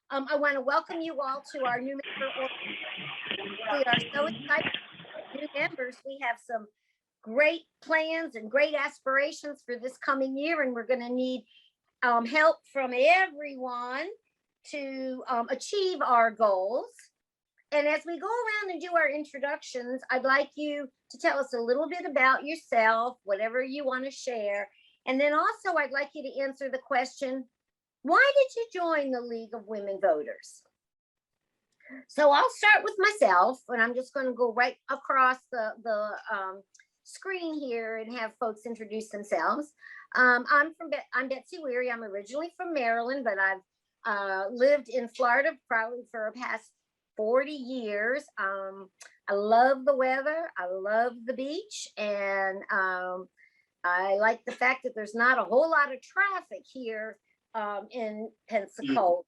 I want to welcome you all to our new member. We are so excited for new members. We have some great plans and great aspirations for this coming year, and we're going to need help from everyone to achieve our goals. And as we go around and do our introductions, I'd like you to tell us a little bit about yourself, whatever you want to share. And then also I'd like you to answer the question, why did you join the League of Women Voters? So I'll start with myself, and I'm just going to go right across the screen here and have folks introduce themselves. I'm Betsy Weary. I'm originally from Maryland, but I've lived in Florida probably for the past 40 years. I love the weather. I love the beach, and I like the fact that there's not a whole lot of traffic here in Pensacola.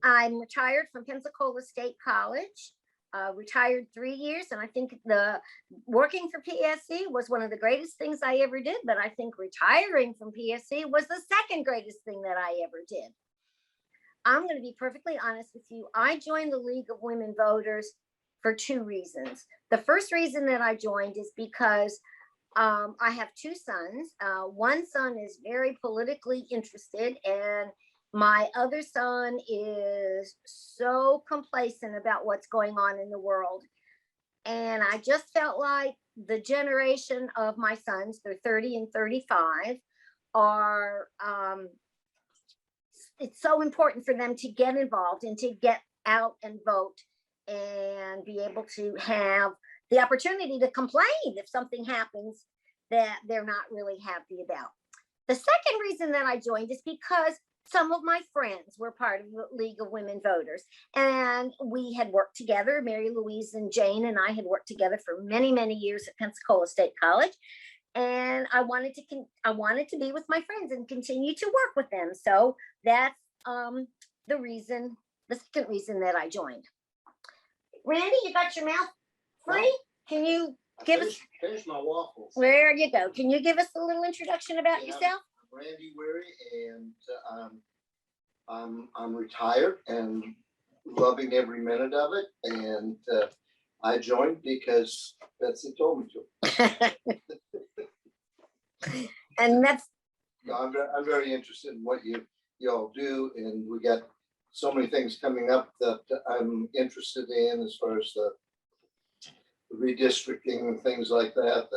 I'm retired from Pensacola State College, retired 3 years, and I think the working for PSC was one of the greatest things I ever did, but I think retiring from PSC was the second greatest thing that I ever did. I'm going to be perfectly honest with you. I joined the League of Women Voters for two reasons. The first reason that I joined is because I have two sons. One son is very politically interested, and my other son is so complacent about what's going on in the world. And I just felt like the generation of my sons, they're 30 and 35, are it's so important for them to get involved and to get out and vote and be able to have the opportunity to complain if something happens that they're not really happy about. The second reason that I joined is because some of my friends were part of the League of Women Voters, and we had worked together. Mary Louise and Jane and I had worked together for many, many years at Pensacola State College. And I wanted to be with my friends and continue to work with them. So that's the second reason that I joined. Randy, you got your mouth free? Can you give us? Finish my waffles. There you go. Can you give us a little introduction about yourself? I'm Randy Weary, and I'm retired and loving every minute of it. And I joined because Betsy told me to. And that's. I'm very interested in what you all do, and we got so many things coming up that I'm interested in as far as the redistricting and things like that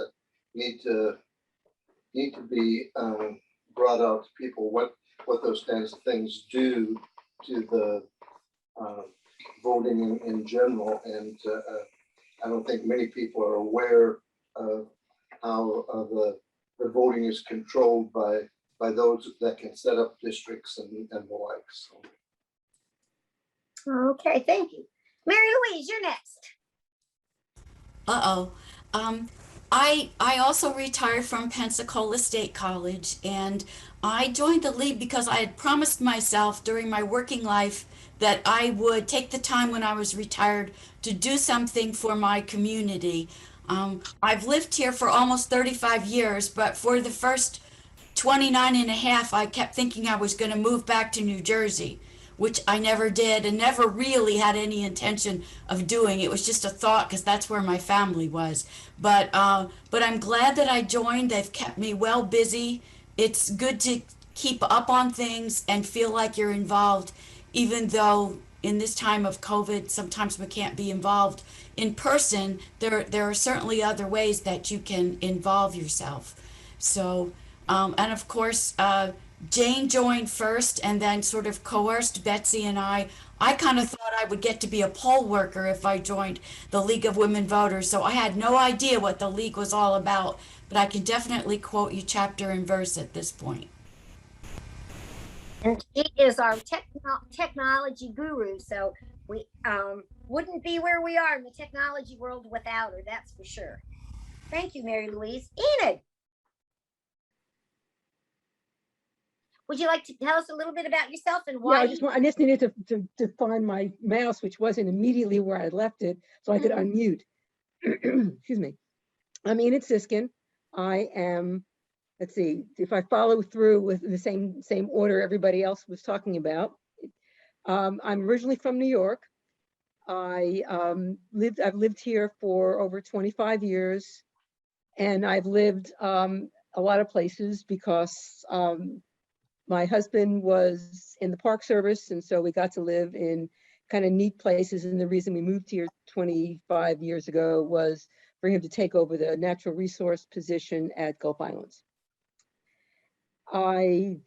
need to be brought out to people what those kinds of things do to the voting in general. And I don't think many people are aware of how the voting is controlled by those that can set up districts and the like. So. Okay, thank you. Mary Louise, you're next. I also retired from Pensacola State College, and I joined the League because I had promised myself during my working life that I would take the time when I was retired to do something for my community. I've lived here for almost 35 years, but for the first 29 and a half, I kept thinking I was going to move back to New Jersey, which I never did and never really had any intention of doing. It was just a thought because that's where my family was. But I'm glad that I joined. They've kept me well busy. It's good to keep up on things and feel like you're involved, even though in this time of COVID, sometimes we can't be involved in person. There are certainly other ways that you can involve yourself. So, and of course, Jane joined first and then sort of coerced Betsy and I. I kind of thought I would get to be a poll worker if I joined the League of Women Voters, so I had no idea what the League was all about, but I can definitely quote you chapter and verse at this point. And she is our technology guru, so we wouldn't be where we are in the technology world without her, that's for sure. Thank you, Mary Louise. Enid, would you like to tell us a little bit about yourself and why? Yeah, I just needed to find my mouse, which wasn't immediately where I left it, so I could unmute. Excuse me. I'm Enid Siskin. I am, let's see, if I follow through with the same order everybody else was talking about. I'm originally from New York. I've lived here for over 25 years, and I've lived a lot of places because my husband was in the Park Service, and so we got to live in kind of neat places. And the reason we moved here 25 years ago was for him to take over the natural resource position at Gulf Islands. I've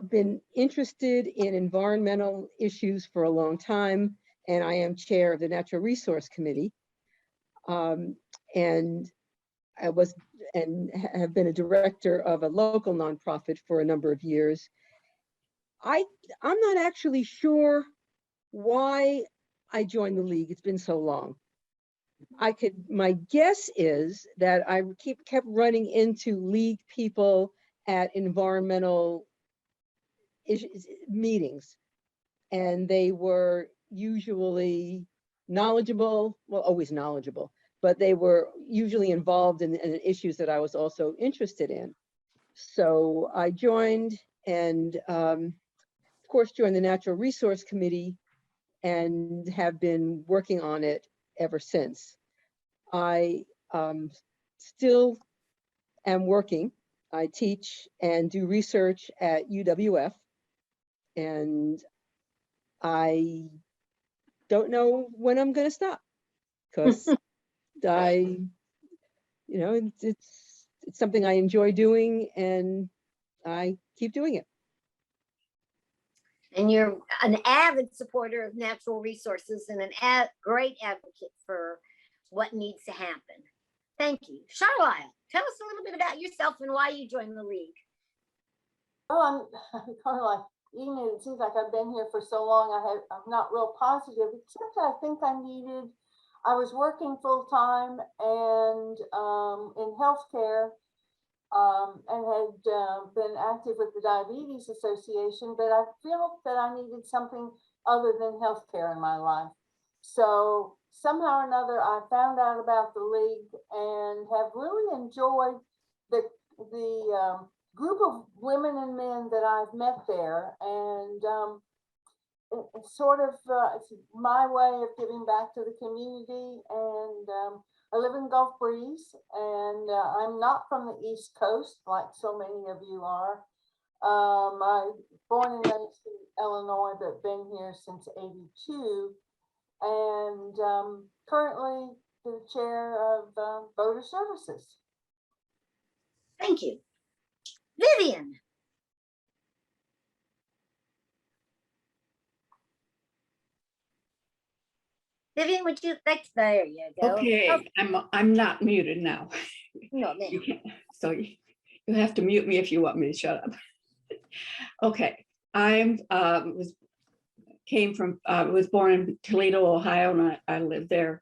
been interested in environmental issues for a long time, and I am chair of the Natural Resource Committee. And I was and have been a director of a local nonprofit for a number of years. I'm not actually sure why I joined the league. It's been so long. My guess is that I kept running into league people at environmental meetings, and they were usually knowledgeable, well, always knowledgeable, but they were usually involved in issues that I was also interested in. So I joined, and of course joined the Natural Resource Committee and have been working on it ever since. I still am working. I teach and do research at UWF, and I don't know when I'm going to stop, because it's something I enjoy doing, and I keep doing it. And you're an avid supporter of natural resources and great advocate for what needs to happen. Thank you. Shirley, tell us a little bit about yourself and why you joined the league. Oh, I'm kind of like, even it seems like I've been here for so long, I'm not real positive, except I think I was working full time and in healthcare, and had been active with the Diabetes Association, but I felt that I needed something other than healthcare in my life. So somehow or another, I found out about the league and have really enjoyed the group of women and men that I've met there, and it's sort of it's my way of giving back to the community. And I live in Gulf Breeze, and I'm not from the East Coast like so many of you are. I'm born and raised in Illinois, but been here since '82, and currently the chair of voter services. Thank you. Vivian. Vivian, would you like to, there you go. Okay, I'm not muted now. No, man. You can't, so you have to mute me if you want me to shut up. Okay, I was born in Toledo, Ohio, and I lived there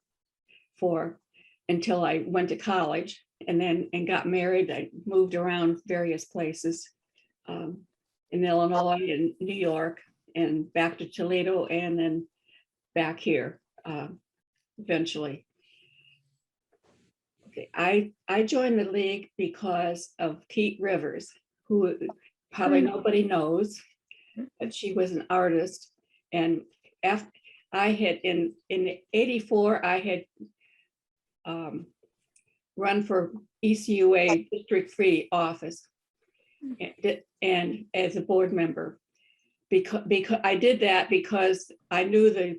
until I went to college, and got married. I moved around various places in Illinois and New York, and back to Toledo, and then back here eventually. Okay, I joined the league because of Pete Rivers, who probably nobody knows, but she was an artist. And after I had in '84, I had run for ECUA District 3 office, and as a board member, because I did that because I knew the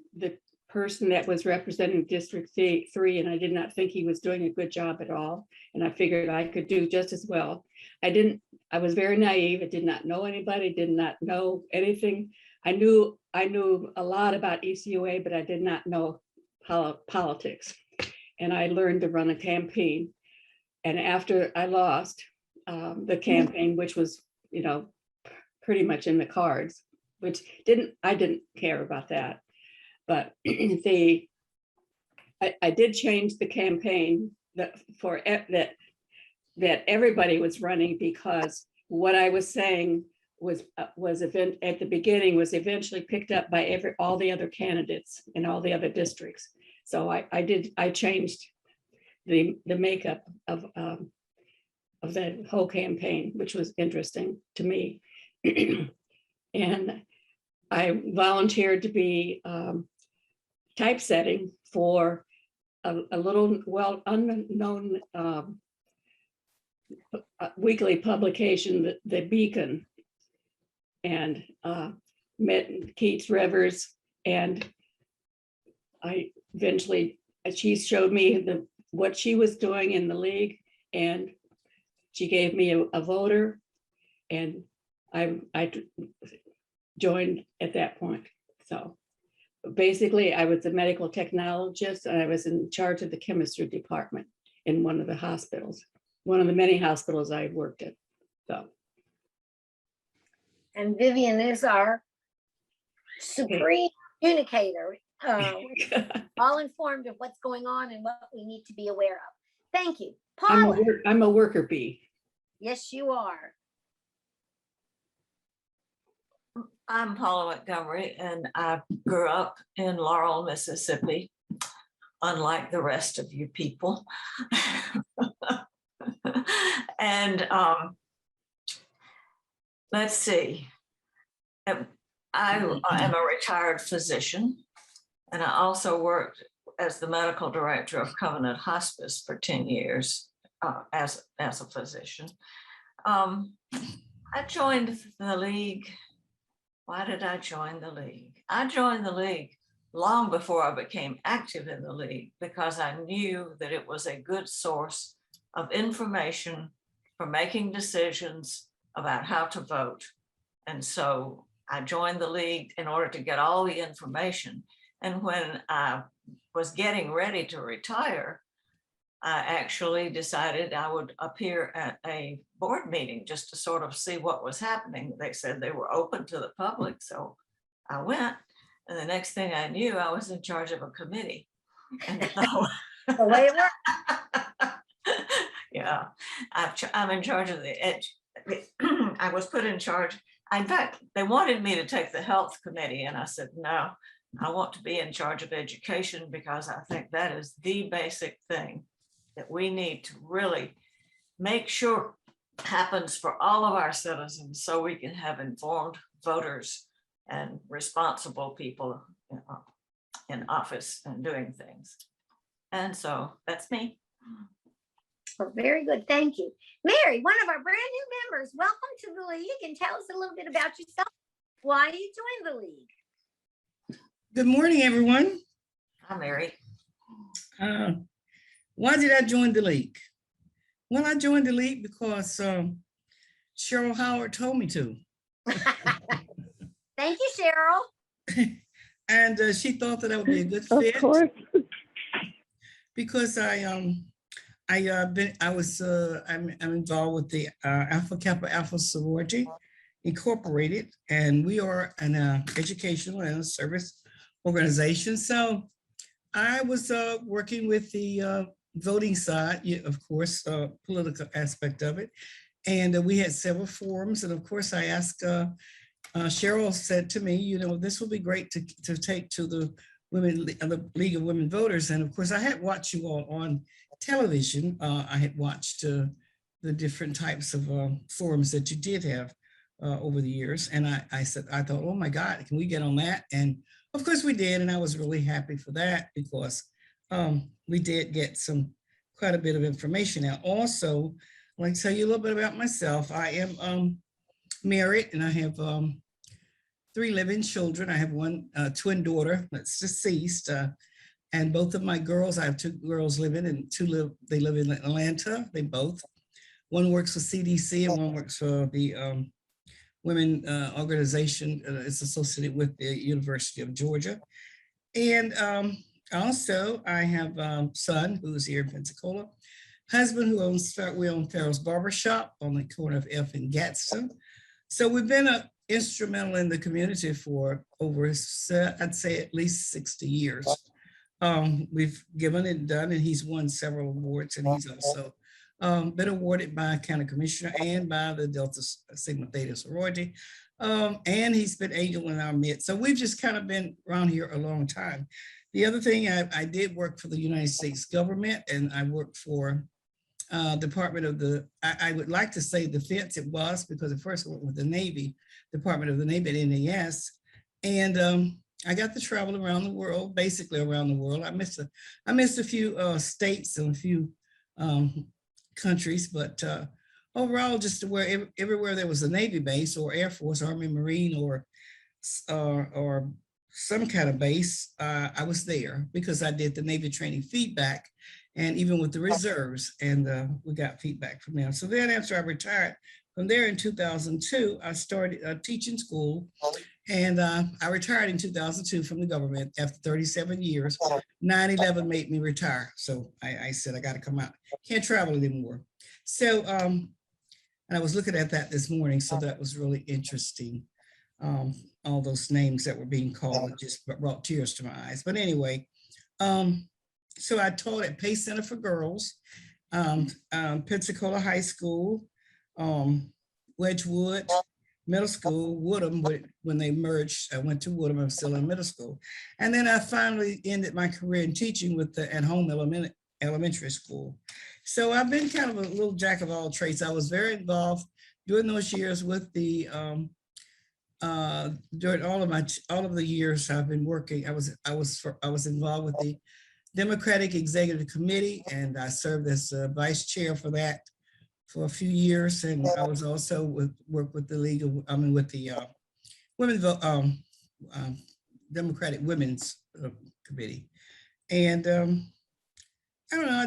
person that was representing District 3, and I did not think he was doing a good job at all, and I figured I could do just as well. I was very naive. I did not know anybody, did not know anything. I knew a lot about ECUA, but I did not know politics. And I learned to run a campaign. And after I lost the campaign, which was, pretty much in the cards, I didn't care about that. But I did change the campaign that everybody was running, because what I was saying was at the beginning was eventually picked up by all the other candidates in all the other districts. So I changed the makeup of that whole campaign, which was interesting to me. And I volunteered to be typesetting for a little, well, unknown weekly publication, the Beacon, and met Keats Rivers, and I eventually, she showed me what she was doing in the league, and she gave me a voter, and I joined at that point. So basically, I was a medical technologist, and I was in charge of the chemistry department in one of the hospitals, one of the many hospitals I worked at. So. And Vivian is our supreme communicator, all informed of what's going on and what we need to be aware of. Thank you. Paula. I'm a worker bee. Yes, you are. I'm Paula Montgomery, and I grew up in Laurel, Mississippi, unlike the rest of you people. And let's see, I am a retired physician, and I also worked as the medical director of Covenant Hospice for 10 years as a physician. I joined the league. Why did I join the league? I joined the league long before I became active in the league, because I knew that it was a good source of information for making decisions about how to vote. And so I joined the league in order to get all the information. And when I was getting ready to retire, I actually decided I would appear at a board meeting just to sort of see what was happening. They said they were open to the public, so I went. And the next thing I knew, I was in charge of a committee. And so, The way it works. yeah, I'm in charge of the edge. I was put in charge. In fact, they wanted me to take the health committee, and I said, no, I want to be in charge of education, because I think that is the basic thing that we need to really make sure happens for all of our citizens, so we can have informed voters and responsible people in office and doing things. And so that's me. Well, very good. Thank you. Mary, one of our brand new members, welcome to the league, and tell us a little bit about yourself. Why you joined the league? Good morning, everyone. Hi, Mary. Why did I join the league? Well, I joined the league because Cheryl Howard told me to. Thank you, Cheryl. And she thought that I would be a good Of fit. course. Because I'm involved with the Alpha Kappa Alpha Sorority Incorporated, and we are an educational and service organization. So I was working with the voting side, of course, political aspect of it. And we had several forums. And of course, I asked, Cheryl said to me, you know, this will be great to take to the League of Women Voters. And of course, I had watched you all on television. I had watched the different types of forums that you did have over the years. And I thought, oh my God, can we get on that? And of course we did. And I was really happy for that, because we did get quite a bit of information out. Also, I'd like to tell you a little bit about myself. I am married, and I have 3 living children. I have one twin daughter that's deceased, and both of my girls, I have 2 girls living, and they live in Atlanta. They both. One works for CDC, and one works for the women organization. It's associated with the University of Georgia. And also, I have a son who's here in Pensacola, husband who we own Farrell's Barbershop on the corner of F and Gadsden. So we've been instrumental in the community for over, I'd say, at least 60 years. We've given and done, and he's won several awards, and he's also been awarded by County Commissioner and by the Delta Sigma Theta Sorority. And he's been angel in our midst. So we've just kind of been around here a long time. The other thing, I did work for the United States government, and I worked for Department of the, I would like to say defense it was, because at first I worked with the Navy, Department of the Navy at NAS. And I got to travel around the world, basically around the world. I missed a few states and a few countries, but overall, just to where everywhere there was a Navy base or Air Force, Army, Marine, or some kind of base, I was there because I did the Navy training feedback, and even with the reserves, and we got feedback from them. So then after I retired from there in 2002, I started teaching school, and I retired in 2002 from the government after 37 years. 9/11 made me retire. So I said, I got to come out. Can't travel anymore. So, and I was looking at that this morning. So that was really interesting. All those names that were being called, it just brought tears to my eyes. But anyway, so I taught at Pace Center for Girls, Pensacola High School, Wedgwood Middle School, Woodham, when they merged, I went to Woodham, I'm still in middle school. And then I finally ended my career in teaching with the at-home elementary school. So I've been kind of a little jack of all trades. I was very involved during those years with the, during all of the years I've been working, I was involved with the Democratic Executive Committee, and I served as vice chair for that for a few years. And I was also work with the League of, with the Democratic Women's Committee. And I don't know,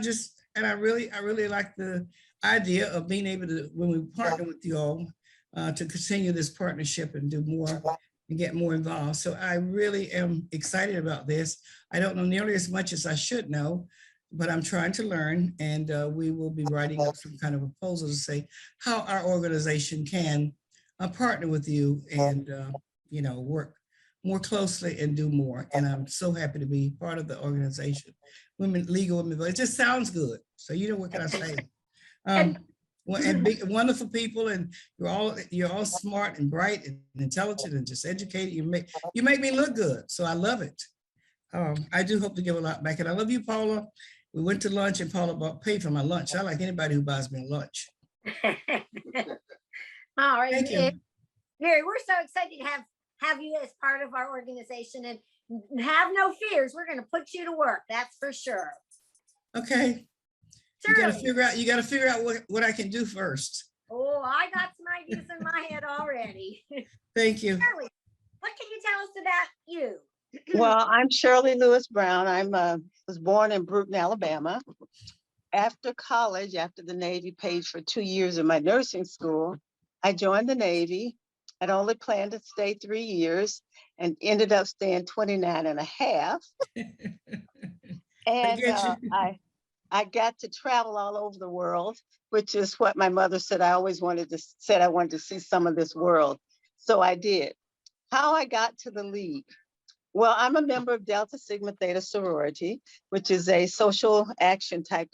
I really like the idea of being able to, when we partner with you all, to continue this partnership and do more and get more involved. So I really am excited about this. I don't know nearly as much as I should know, but I'm trying to learn, and we will be writing up some kind of proposal to say how our organization can partner with you and work more closely and do more. And I'm so happy to be part of the organization, League of Women. It just sounds good. So what can I say? And big, wonderful people, and you're all smart and bright and intelligent and just educated. You make me look good, so I love it. I do hope to give a lot back, and I love you, Paula. We went to lunch, and Paula paid for my lunch. I like anybody who buys me a lunch. All right. Thank you. Mary, we're so excited to have you as part of our organization, and have no fears. We're going to put you to work. That's for sure. Okay. Shirley. You got to figure out what I can do first. Oh, I got some ideas in my head already. Thank you. Shirley, what can you tell us about you? Well, I'm Shirley Lewis Brown. I was born in Brewton, Alabama. After college, after the Navy paid for 2 years of my nursing school, I joined the Navy. I'd only planned to stay 3 years and ended up staying 29 and a half. And I got to travel all over the world, which is what my mother said. I wanted to see some of this world. So I did. How I got to the League. Well, I'm a member of Delta Sigma Theta Sorority, which is a social action type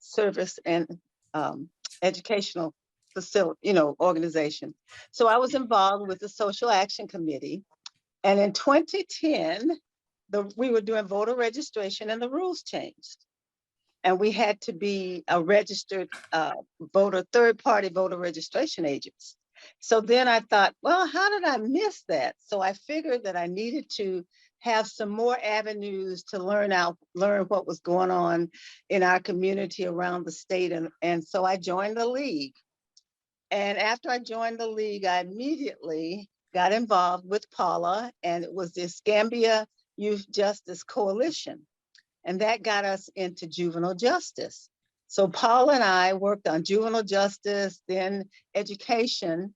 service and educational facility, organization. So I was involved with the Social Action Committee. And in 2010, we were doing voter registration and the rules changed. And we had to be a registered third-party voter registration agents. So then I thought, well, how did I miss that? So I figured that I needed to have some more avenues to learn what was going on in our community around the state. And so I joined the League. And after I joined the League, I immediately got involved with Paula, and it was the Escambia Youth Justice Coalition. And that got us into juvenile justice. So Paula and I worked on juvenile justice, then education.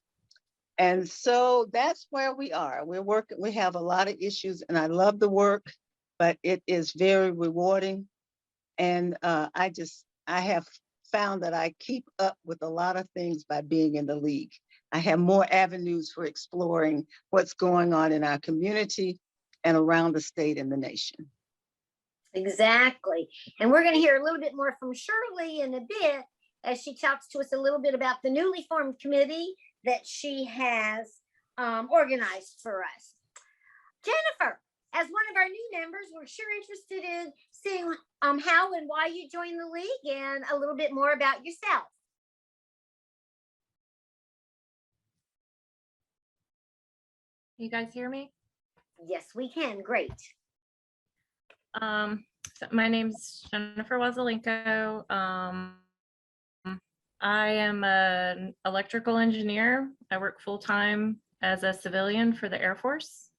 And so that's where we are. We're working, we have a lot of issues, and I love the work, but it is very rewarding. And I have found that I keep up with a lot of things by being in the League. I have more avenues for exploring what's going on in our community and around the state and the nation. Exactly. And we're going to hear a little bit more from Shirley in a bit as she talks to us a little bit about the newly formed committee that she has organized for us. Jennifer, as one of our new members, we're sure interested in seeing how and why you joined the League and a little bit more about yourself. You guys hear me? Yes, we can. Great. So my name's Jennifer Wazilinko. I am an electrical engineer. I work full-time as a civilian for the Air Force.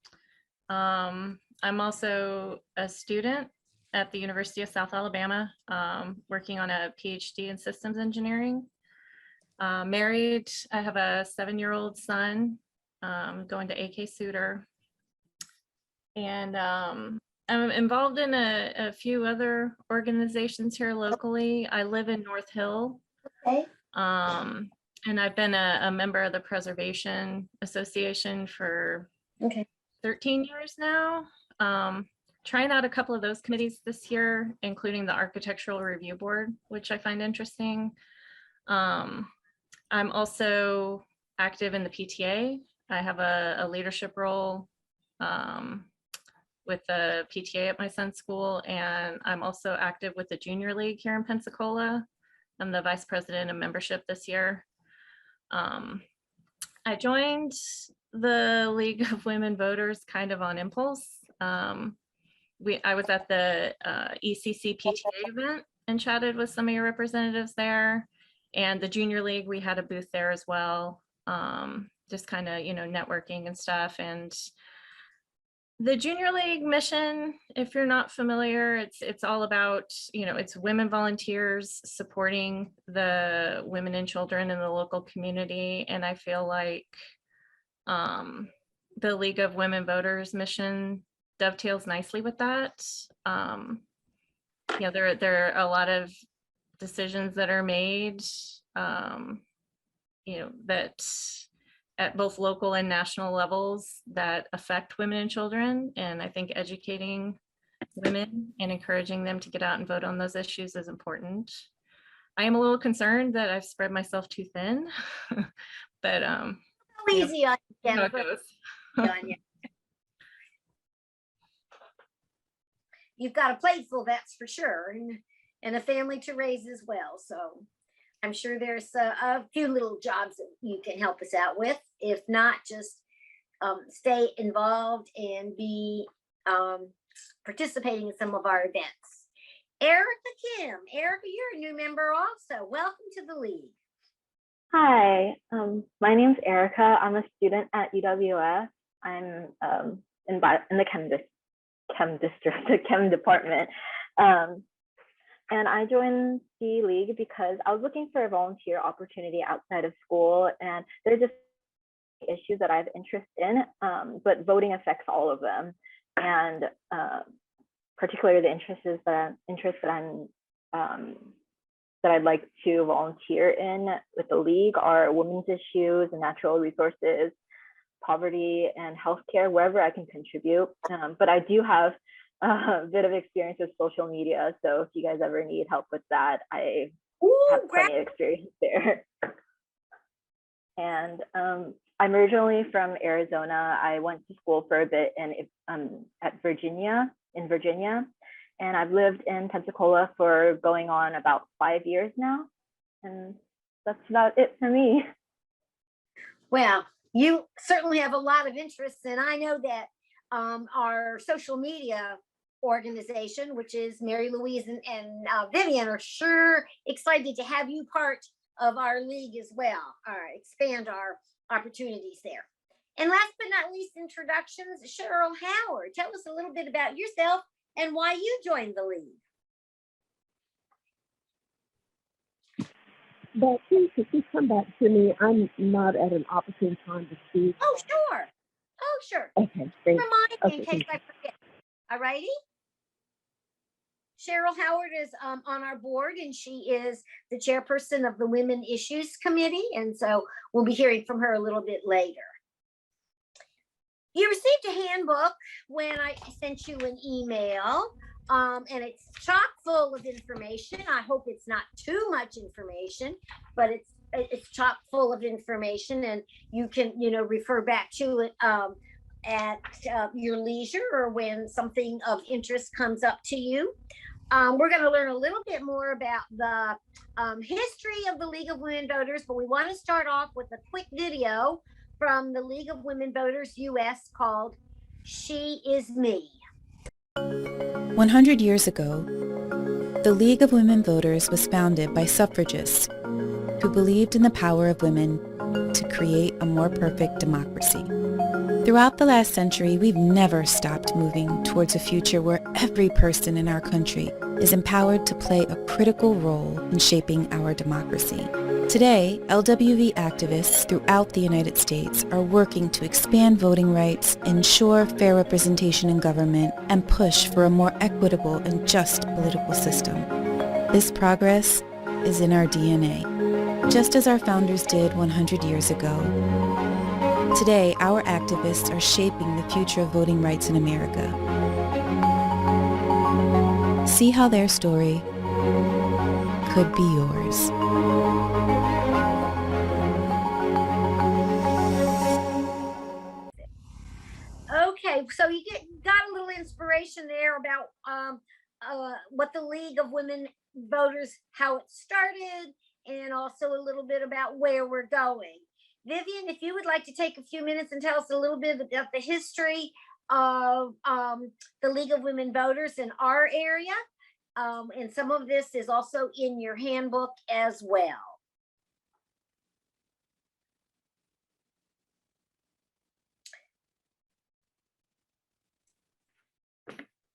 I'm also a student at the University of South Alabama, working on a PhD in systems engineering. Married, I have a 7-year-old son, going to AK Suter. And I'm involved in a few other organizations here locally. I live in North Hill. Okay. And I've been a member of the Preservation Association for Okay. 13 years now. Trying out a couple of those committees this year, including the Architectural Review Board, which I find interesting. I'm also active in the PTA. I have a leadership role with the PTA at my son's school, and I'm also active with the Junior League here in Pensacola. I'm the vice president of membership this year. I joined the League of Women Voters kind of on impulse. I was at the ECC PTA event and chatted with some of your representatives there, and the Junior League, we had a booth there as well. Just kind of, networking and stuff. And the Junior League mission, if you're not familiar, it's all about, it's women volunteers supporting the women and children in the local community. And I feel like the League of Women Voters mission dovetails nicely with that. There are a lot of decisions that are made, that at both local and national levels that affect women and children. And I think educating women and encouraging them to get out and vote on those issues is important. I am a little concerned that I've spread myself too thin, but How easy on you, how it Jennifer. goes. On you. You've got a plate full, that's for sure, and a family to raise as well. So I'm sure there's a few little jobs that you can help us out with. If not, just stay involved and be participating in some of our events. Erica Kim. Erica, you're a new member also. Welcome to the League. Hi, my name's Erica. I'm a student at UWF. I'm in the chem district, the chem department. And I joined the League because I was looking for a volunteer opportunity outside of school, and there's just issues that I have interest in, but voting affects all of them. And particularly the interests that I'd like to volunteer in with the League are women's issues and natural resources, poverty and healthcare, wherever I can contribute. But I do have a bit of experience with social media. So if you guys ever need help with that, I have plenty of experience there. And I'm originally from Arizona. I went to school for a bit at Virginia, and I've lived in Pensacola for going on about 5 years now. And that's about it for me. Well, you certainly have a lot of interests, and I know that our social media organization, which is Mary Louise and Vivian, are sure excited to have you part of our league as well, expand our opportunities there. And last but not least, introductions. Cheryl Howard, tell us a little bit about yourself and why you joined the league. But please, if you come back to me, I'm not at an opportune time to speak. Oh, sure. Oh, sure. Okay, thanks. Remind me in Okay, case I forget. All righty. Cheryl Howard is on our board, and she is the chairperson of the Women Issues Committee. And so we'll be hearing from her a little bit later. You received a handbook when I sent you an email, and it's chock full of information. I hope it's not too much information, but it's chock full of information, and you can, refer back to it at your leisure or when something of interest comes up to you. We're going to learn a little bit more about the history of the League of Women Voters, but we want to start off with a quick video from the League of Women Voters US called She is me. 100 years ago, the League of Women Voters was founded by suffragists who believed in the power of women to create a more perfect democracy. Throughout the last century, we've never stopped moving towards a future where every person in our country is empowered to play a critical role in shaping our democracy. Today, LWV activists throughout the United States are working to expand voting rights, ensure fair representation in government, and push for a more equitable and just political system. This progress is in our DNA, just as our founders did 100 years ago. Today, our activists are shaping the future of voting rights in America. See how their story could be yours. Okay, so you got a little inspiration there about what the League of Women Voters, how it started, and also a little bit about where we're going. Vivian, if you would like to take a few minutes and tell us a little bit about the history of the League of Women Voters in our area. And some of this is also in your handbook as well.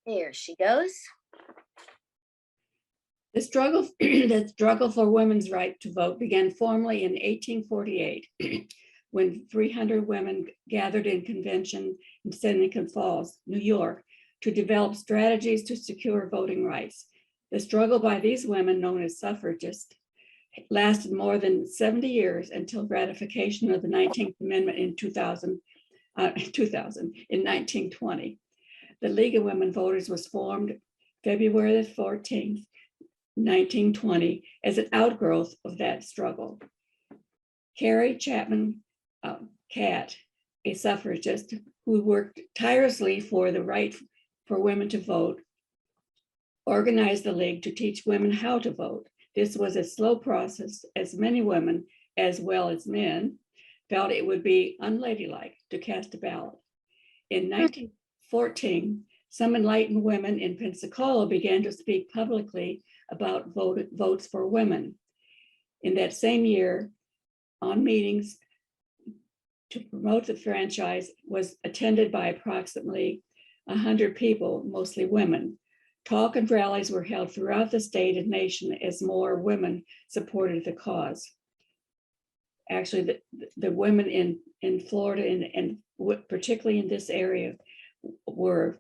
There she goes. The struggle for women's right to vote began formally in 1848, when 300 women gathered in convention in Seneca Falls, New York, to develop strategies to secure voting rights. The struggle by these women, known as suffragists, lasted more than 70 years until ratification of the 19th Amendment in 2000 in 1920. The League of Women Voters was formed February the 14th, 1920, as an outgrowth of that struggle. Carrie Chapman Catt, a suffragist who worked tirelessly for the right for women to vote, organized the League to teach women how to vote. This was a slow process, as many women, as well as men, felt it would be unladylike to cast a ballot. In 1914, some enlightened women in Pensacola began to speak publicly about votes for women. In that same year, on meetings to promote the franchise was attended by approximately 100 people, mostly women. Talk and rallies were held throughout the state and nation as more women supported the cause. Actually, the women in Florida and particularly in this area were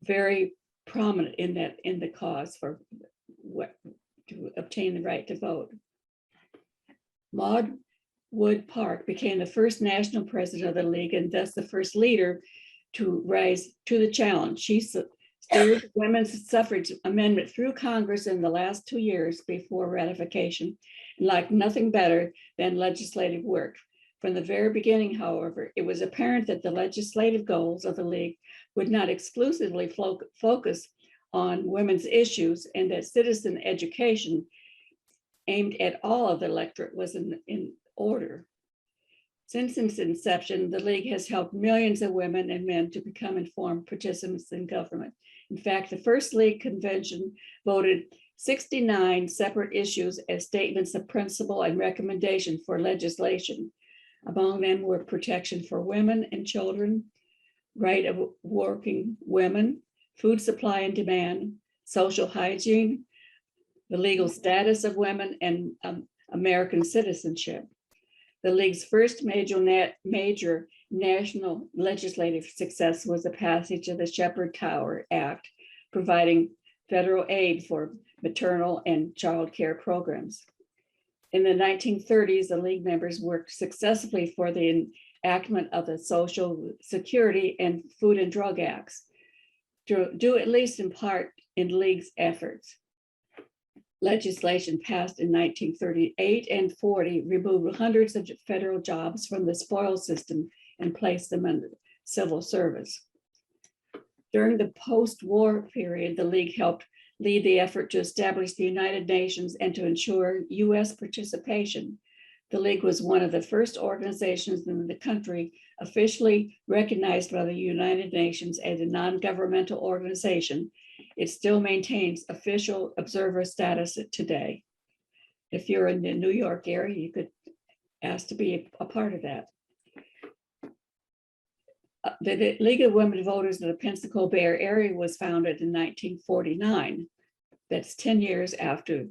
very prominent in the cause for to obtain the right to vote. Maud Wood Park became the first national president of the League and thus the first leader to rise to the challenge. She steered the women's suffrage amendment through Congress in the last 2 years before ratification, and liked nothing better than legislative work. From the very beginning, however, it was apparent that the legislative goals of the League would not exclusively focus on women's issues, and that citizen education aimed at all of the electorate was in order. Since its inception, the League has helped millions of women and men to become informed participants in government. In fact, the first League convention voted 69 separate issues as statements of principle and recommendation for legislation. Among them were protection for women and children, right of working women, food supply and demand, social hygiene, the legal status of women, and American citizenship. The League's first major national legislative success was the passage of the Shepard-Tower Act, providing federal aid for maternal and child care programs. In the 1930s, the League members worked successfully for the enactment of the Social Security and Food and Drug Acts, due at least in part in League's efforts. Legislation passed in 1938 and 40 removed hundreds of federal jobs from the spoil system and placed them under civil service. During the post-war period, the League helped lead the effort to establish the United Nations and to ensure US participation. The League was one of the first organizations in the country officially recognized by the United Nations as a non-governmental organization, it still maintains official observer status today. If you're in the New York area, you could ask to be a part of that. The League of Women Voters of the Pensacola Bay Area was founded in 1949. That's 10 years after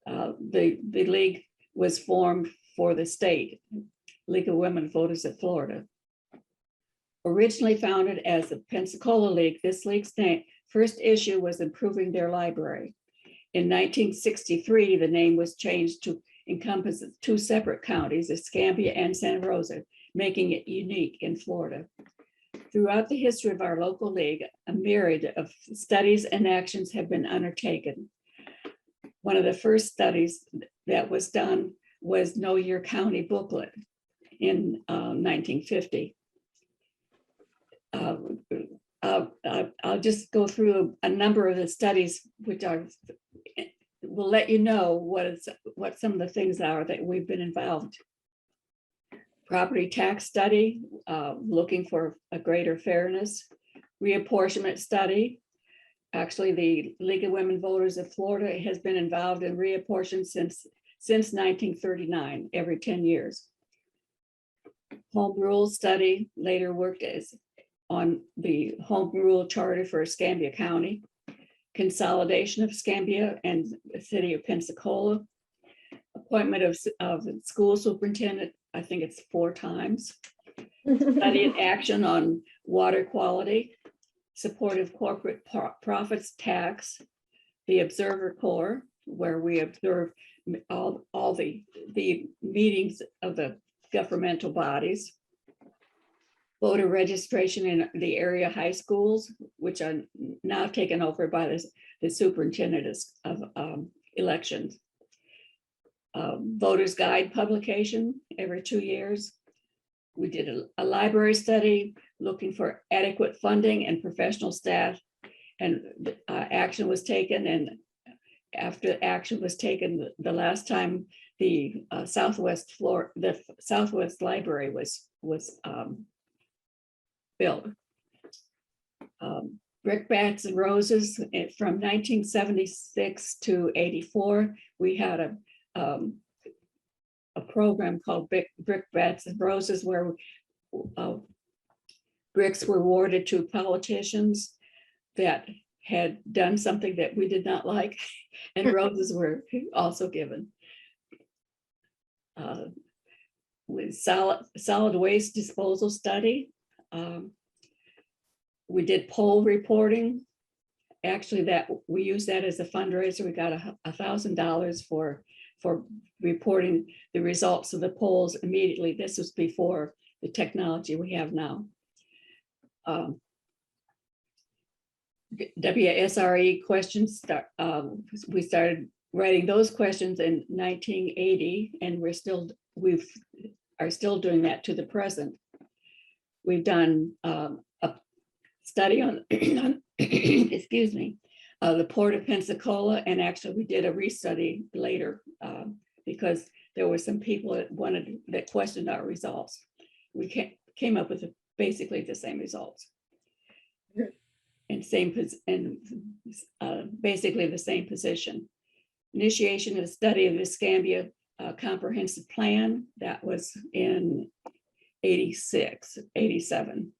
the League was formed for the state, League of Women Voters of Florida. Originally founded as the Pensacola League, this league's first issue was improving their library. In 1963, the name was changed to encompass 2 separate counties, Escambia and Santa Rosa, making it unique in Florida. Throughout the history of our local league, a myriad of studies and actions have been undertaken. One of the first studies that was done was Know Your County booklet in 1950. I'll just go through a number of the studies, which will let you know what some of the things are that we've been involved. Property tax study, looking for a greater fairness. Reapportionment study. Actually, the League of Women Voters of Florida has been involved in reapportionment since 1939, every 10 years. Home rule study, later worked on the home rule charter for Escambia County. Consolidation of Escambia and the city of Pensacola. Appointment of school superintendent, I think it's 4 times. Study and action on water quality, supportive corporate profits tax, the Observer Corps, where we observe all the meetings of the governmental bodies. Voter registration in the area high schools, which are now taken over by the superintendent of elections. Voters Guide publication every 2 years. We did a library study looking for adequate funding and professional staff, and action was taken. And after action was taken, the last time the Southwest Library was built. Brickbats and Roses from 1976 to 84. We had a program called Brickbats and Roses, where bricks were awarded to politicians that had done something that we did not like, and roses were also given. With solid waste disposal study. We did poll reporting. Actually, that we used that as a fundraiser. We got $1,000 for reporting the results of the polls immediately. This was before the technology we have now. WSRE questions, we started writing those questions in 1980, and we are still doing that to the present. We've done a study on excuse me, the Port of Pensacola, and actually we did a restudy later because there were some people that questioned our results. We came up with basically the same results. And basically the same position. Initiation of the study of the Escambia comprehensive plan, that was in 87.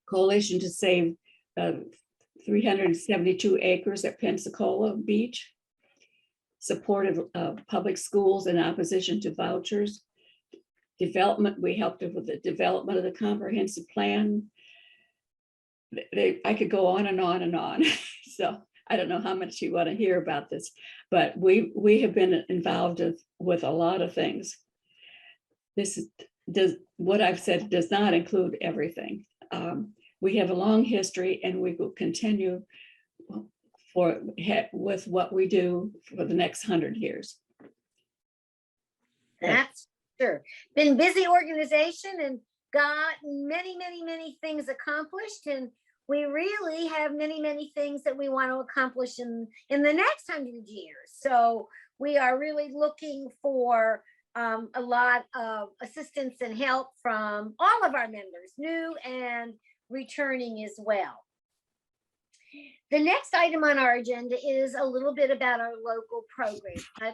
Coalition to save 372 acres at Pensacola Beach. Support of public schools in opposition to vouchers. Development, we helped with the development of the comprehensive plan. I could go on and on and on. So I don't know how much you want to hear about this, but we have been involved with a lot of things. What I've said does not include everything. We have a long history, and we will continue with what we do for the next 100 years. That's sure. Been busy organization and got many, many, many things accomplished, and we really have many, many things that we want to accomplish in the next 100 years. So we are really looking for a lot of assistance and help from all of our members, new and returning as well. The next item on our agenda is a little bit about our local program. I've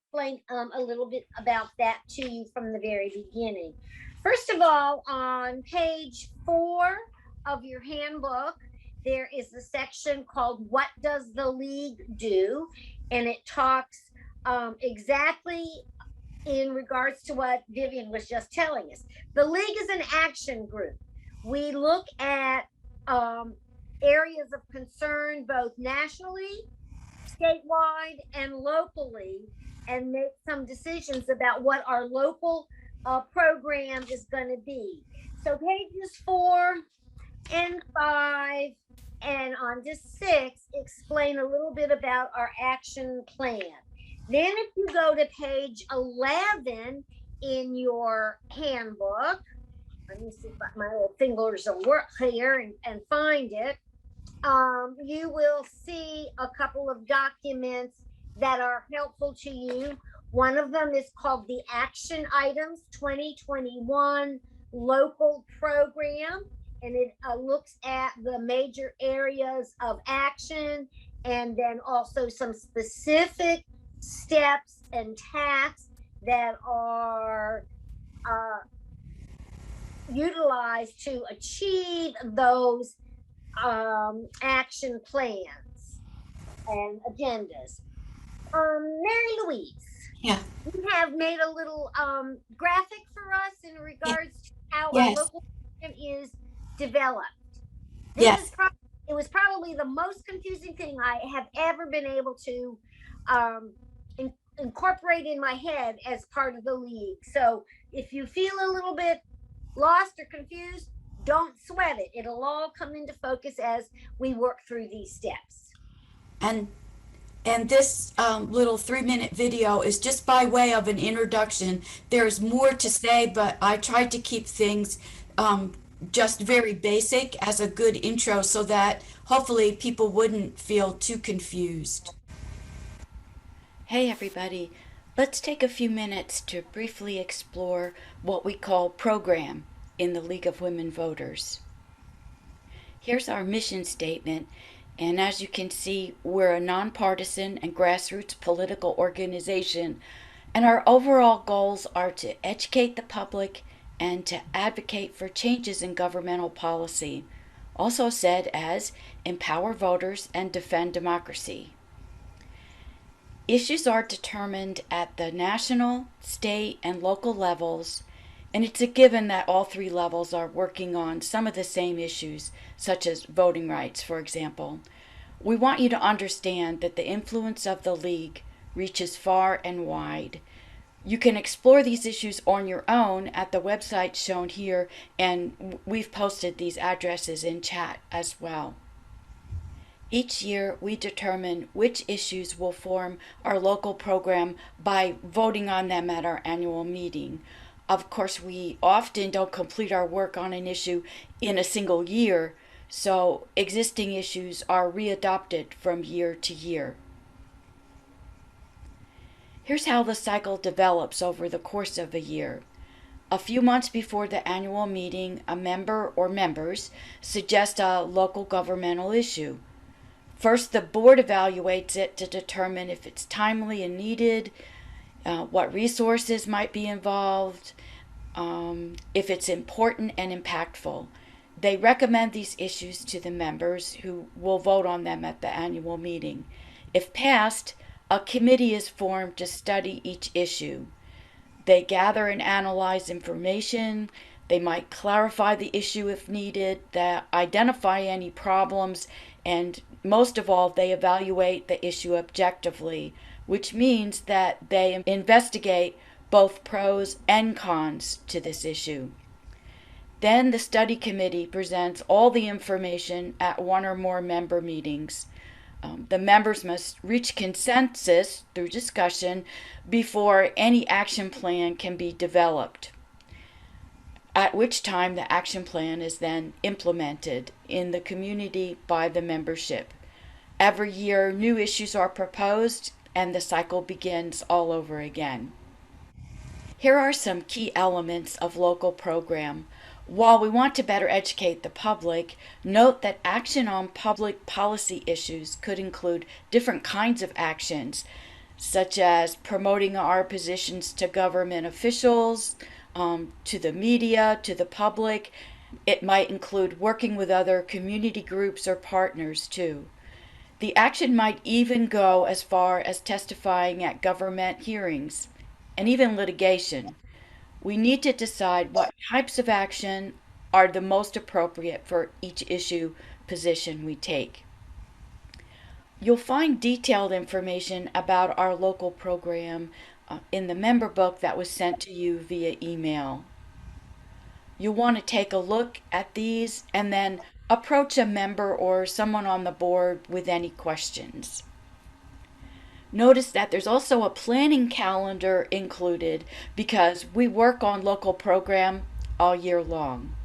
explained a little bit about that to you from the very beginning. First of all, on page 4 of your handbook, there is a section called What Does the League Do? And it talks exactly in regards to what Vivian was just telling us. The League is an action group. We look at areas of concern both nationally, statewide, and locally, and make some decisions about what our local program is going to be. So pages 4 and 5 and on to 6 explain a little bit about our action plan. Then if you go to page 11 in your handbook, let me see if my little fingers will work here and find it. You will see a couple of documents that are helpful to you. One of them is called the Action Items 2021 Local Program, and it looks at the major areas of action and then also some specific steps and tasks that are utilized to achieve those action plans and agendas. Mary Louise. Yeah. You have made a little graphic for us in regards to how Yes. our local program is developed. Yes. It was probably the most confusing thing I have ever been able to incorporate in my head as part of the league. So if you feel a little bit lost or confused, don't sweat it. It'll all come into focus as we work through these steps. And this little 3-minute video is just by way of an introduction. There's more to say, but I tried to keep things just very basic as a good intro so that hopefully people wouldn't feel too confused. Hey everybody, let's take a few minutes to briefly explore what we call program in the League of Women Voters. Here's our mission statement, and as you can see, we're a nonpartisan and grassroots political organization, and our overall goals are to educate the public and to advocate for changes in governmental policy, also said as empower voters and defend democracy. Issues are determined at the national, state, and local levels, and it's a given that all 3 levels are working on some of the same issues, such as voting rights, for example. We want you to understand that the influence of the League reaches far and wide. You can explore these issues on your own at the website shown here, and we've posted these addresses in chat as well. Each year, we determine which issues will form our local program by voting on them at our annual meeting. Of course, we often don't complete our work on an issue in a single year, so existing issues are readopted from year to year. Here's how the cycle develops over the course of a year. A few months before the annual meeting, a member or members suggest a local governmental issue. First, the board evaluates it to determine if it's timely and needed, what resources might be involved, if it's important and impactful. They recommend these issues to the members who will vote on them at the annual meeting. If passed, a committee is formed to study each issue. They gather and analyze information. They might clarify the issue if needed, identify any problems, and most of all, they evaluate the issue objectively, which means that they investigate both pros and cons to this issue. Then the study committee presents all the information at 1 or more member meetings. The members must reach consensus through discussion before any action plan can be developed, at which time the action plan is then implemented in the community by the membership. Every year, new issues are proposed and the cycle begins all over again. Here are some key elements of local program. While we want to better educate the public, note that action on public policy issues could include different kinds of actions, such as promoting our positions to government officials, to the media, to the public. It might include working with other community groups or partners too. The action might even go as far as testifying at government hearings and even litigation. We need to decide what types of action are the most appropriate for each issue position we take. You'll find detailed information about our local program in the member book that was sent to you via email. You'll want to take a look at these and then approach a member or someone on the board with any questions. Notice that there's also a planning calendar included because we work on local program all year long.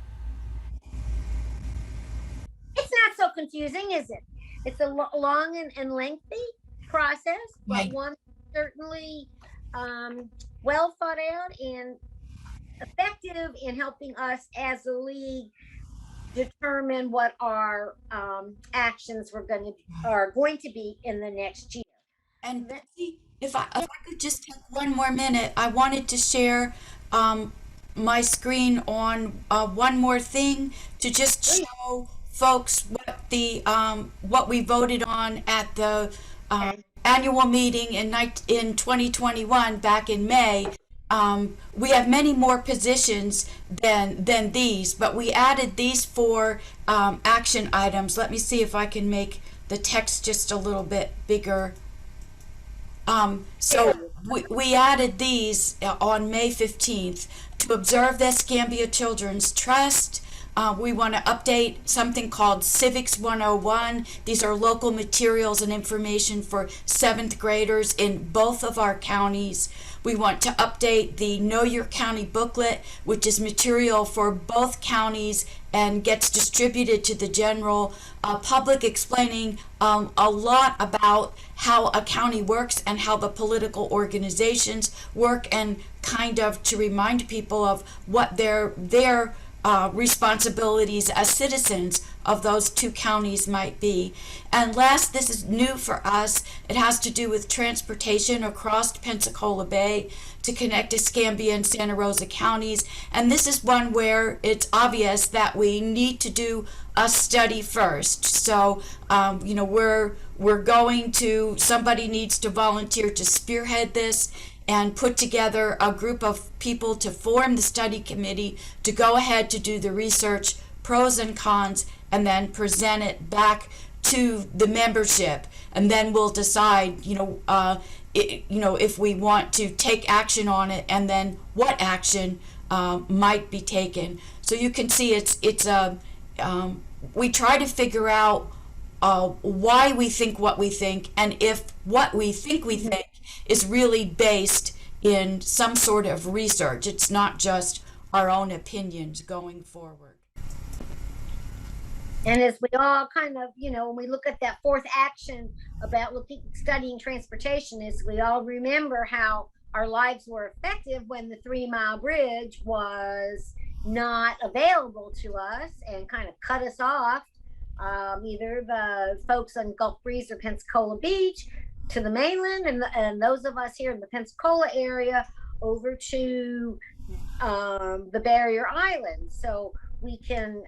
It's not so confusing, is it? It's a long and lengthy process, but Right. one certainly well thought out and effective in helping us as a league determine what our actions are going to be in the next year. And Betsy, if I could just take one more minute, I wanted to share my screen on one more thing to just show folks what we voted on at the annual meeting in 2021 back in May. We have many more positions than these, but we added these four action items. Let me see if I can make the text just a little bit bigger. So we added these on May 15th to observe the Escambia Children's Trust. We want to update something called Civics 101. These are local materials and information for 7th graders in both of our counties. We want to update the Know Your County booklet, which is material for both counties and gets distributed to the general public, explaining a lot about how a county works and how the political organizations work, and kind of to remind people of what their responsibilities as citizens of those two counties might be. And last, this is new for us. It has to do with transportation across Pensacola Bay to connect Escambia and Santa Rosa counties. And this is one where it's obvious that we need to do a study first. So, somebody needs to volunteer to spearhead this and put together a group of people to form the study committee to go ahead to do the research, pros and cons, and then present it back to the membership. And then we'll decide, if we want to take action on it, and then what action might be taken. So you can see we try to figure out why we think what we think, and if what we think is really based in some sort of research. It's not just our own opinions going forward. And as we all kind of, when we look at that fourth action about studying transportation, is we all remember how our lives were effective when the 3 Mile Bridge was not available to us and kind of cut us off, either the folks on Gulf Breeze or Pensacola Beach to the mainland, and those of us here in the Pensacola area over to the Barrier Islands. So we can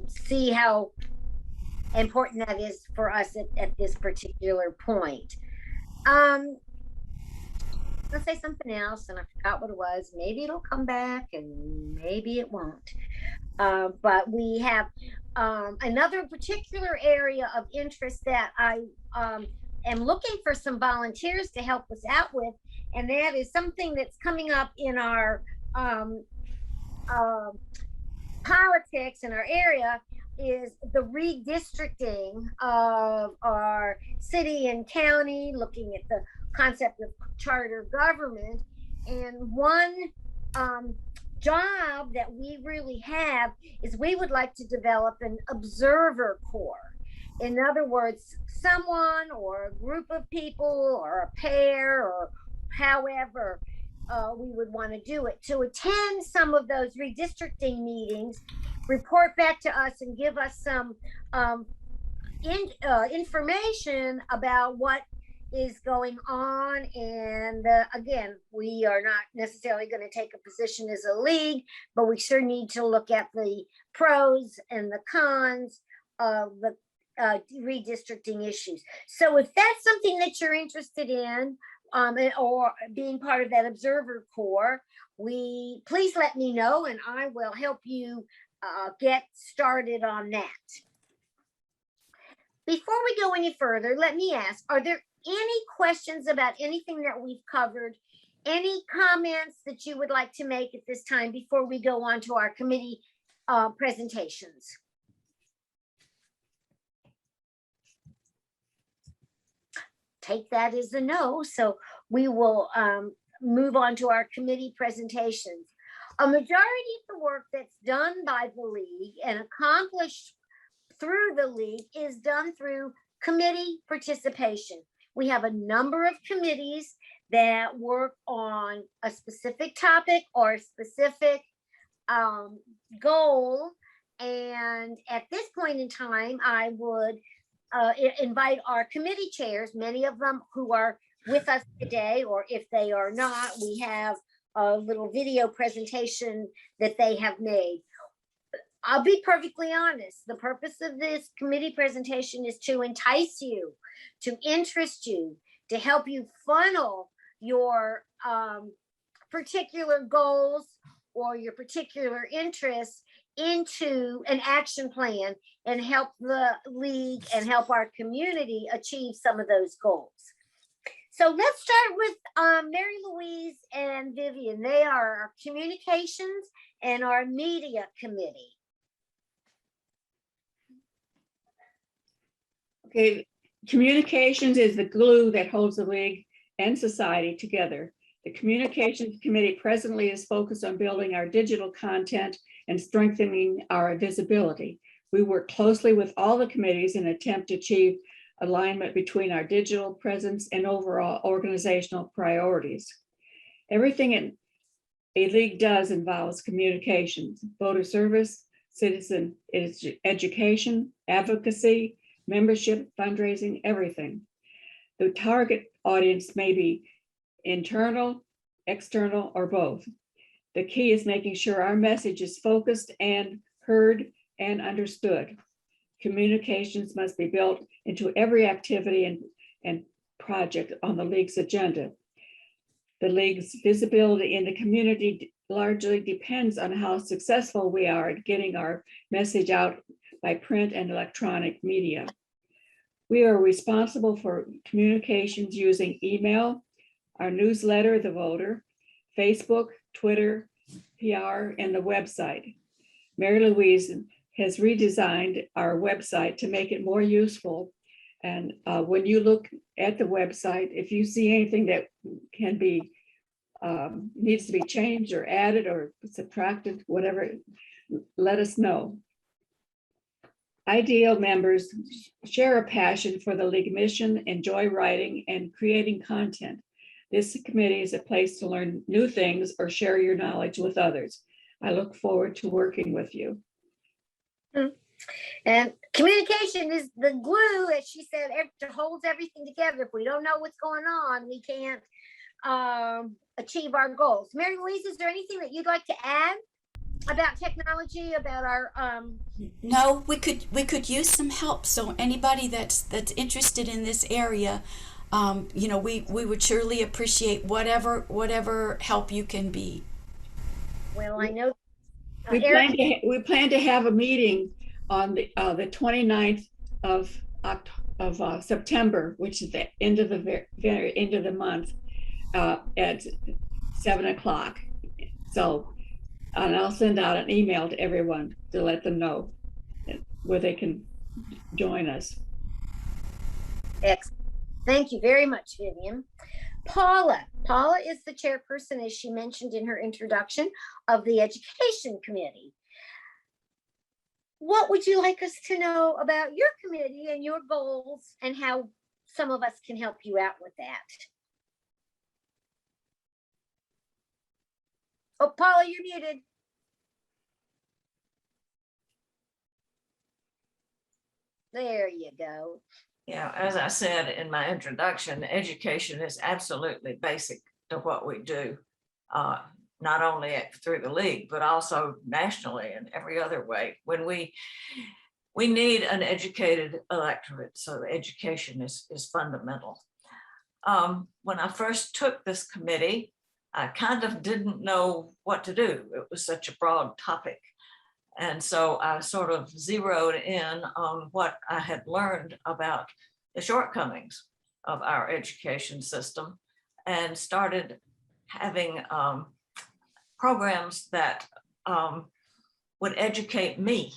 see how important that is for us at this particular point. Let's say something else, and I forgot what it was. Maybe it'll come back and maybe it won't. But we have another particular area of interest that I am looking for some volunteers to help us out with, and that is something that's coming up in our politics in our area, is the redistricting of our city and county, looking at the concept of charter government. And one job that we really have is we would like to develop an observer corps. In other words, someone or a group of people or a pair or however we would want to do it. To attend some of those redistricting meetings, report back to us and give us some information about what is going on. And again, we are not necessarily going to take a position as a league, but we sure need to look at the pros and the cons of the redistricting issues. So if that's something that you're interested in, or being part of that observer corps, please let me know and I will help you get started on that. Before we go any further, let me ask, are there any questions about anything that we've covered? Any comments that you would like to make at this time before we go on to our committee presentations? Take that as a no, so we will move on to our committee presentations. A majority of the work that's done by the league and accomplished through the league is done through committee participation. We have a number of committees that work on a specific topic or a specific goal. And at this point in time, I would invite our committee chairs, many of them who are with us today, or if they are not, we have a little video presentation that they have made. I'll be perfectly honest. The purpose of this committee presentation is to entice you, to interest you, to help you funnel your particular goals or your particular interests into an action plan and help the league and help our community achieve some of those goals. So let's start with Mary Louise and Vivian. They are our communications and our media committee. Okay, communications is the glue that holds the league and society together. The communications committee presently is focused on building our digital content and strengthening our visibility. We work closely with all the committees in an attempt to achieve alignment between our digital presence and overall organizational priorities. Everything a league does involves communications, voter service, citizen education, advocacy, membership, fundraising, everything. The target audience may be internal, external, or both. The key is making sure our message is focused and heard and understood. Communications must be built into every activity and project on the league's agenda. The league's visibility in the community largely depends on how successful we are at getting our message out by print and electronic media. We are responsible for communications using email, our newsletter, The Voter, Facebook, Twitter, PR, and the website. Mary Louise has redesigned our website to make it more useful. And when you look at the website, if you see anything that can be, needs to be changed or added or subtracted, whatever, let us know. Ideal members share a passion for the league mission, enjoy writing and creating content. This committee is a place to learn new things or share your knowledge with others. I look forward to working with you. And communication is the glue, as she said, it holds everything together. If we don't know what's going on, we can't achieve our goals. Mary Louise, is there anything that you'd like to add about technology, about our No, we could use some help. So anybody that's interested in this area, you know, we would surely appreciate whatever help you can be. Well, I know We plan to have a meeting on the 29th of September, which is the end of the very end of the month, at 7 o'clock. So, and I'll send out an email to everyone to let them know where they can join us. Excellent. Thank you very much, Vivian. Paula is the chairperson, as she mentioned in her introduction, of the Education Committee. What would you like us to know about your committee and your goals and how some of us can help you out with that? Oh, Paula, you're muted. There you go. Yeah, as I said in my introduction, education is absolutely basic to what we do, not only through the league, but also nationally and every other way. When we need an educated electorate, so education is fundamental. When I first took this committee, I kind of didn't know what to do. It was such a broad topic. And so I sort of zeroed in on what I had learned about the shortcomings of our education system and started having programs that would educate me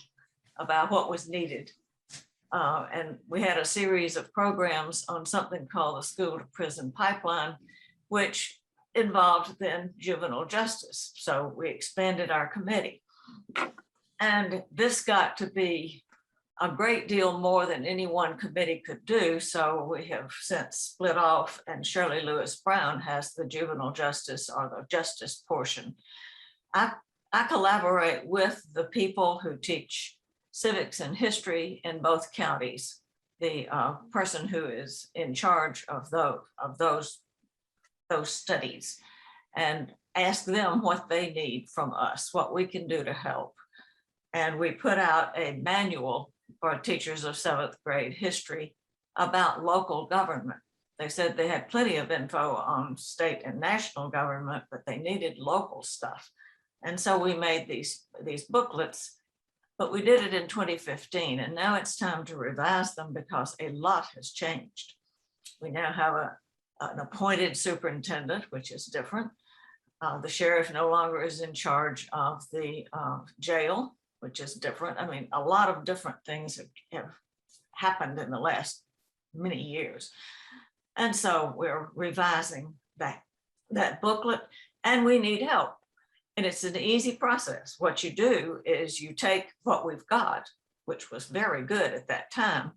about what was needed. And we had a series of programs on something called the School to Prison Pipeline, which involved then juvenile justice. So we expanded our committee. And this got to be a great deal more than any one committee could do. So we have since split off, and Shirley Lewis Brown has the juvenile justice or the justice portion. I collaborate with the people who teach civics and history in both counties, the person who is in charge of those studies, and ask them what they need from us, what we can do to help. And we put out a manual for teachers of 7th grade history about local government. They said they had plenty of info on state and national government, but they needed local stuff. And so we made these booklets, but we did it in 2015, and now it's time to revise them because a lot has changed. We now have an appointed superintendent, which is different. The sheriff no longer is in charge of the jail, which is different. I mean, a lot of different things have happened in the last many years. And so we're revising that booklet, and we need help. And it's an easy process. What you do is you take what we've got, which was very good at that time,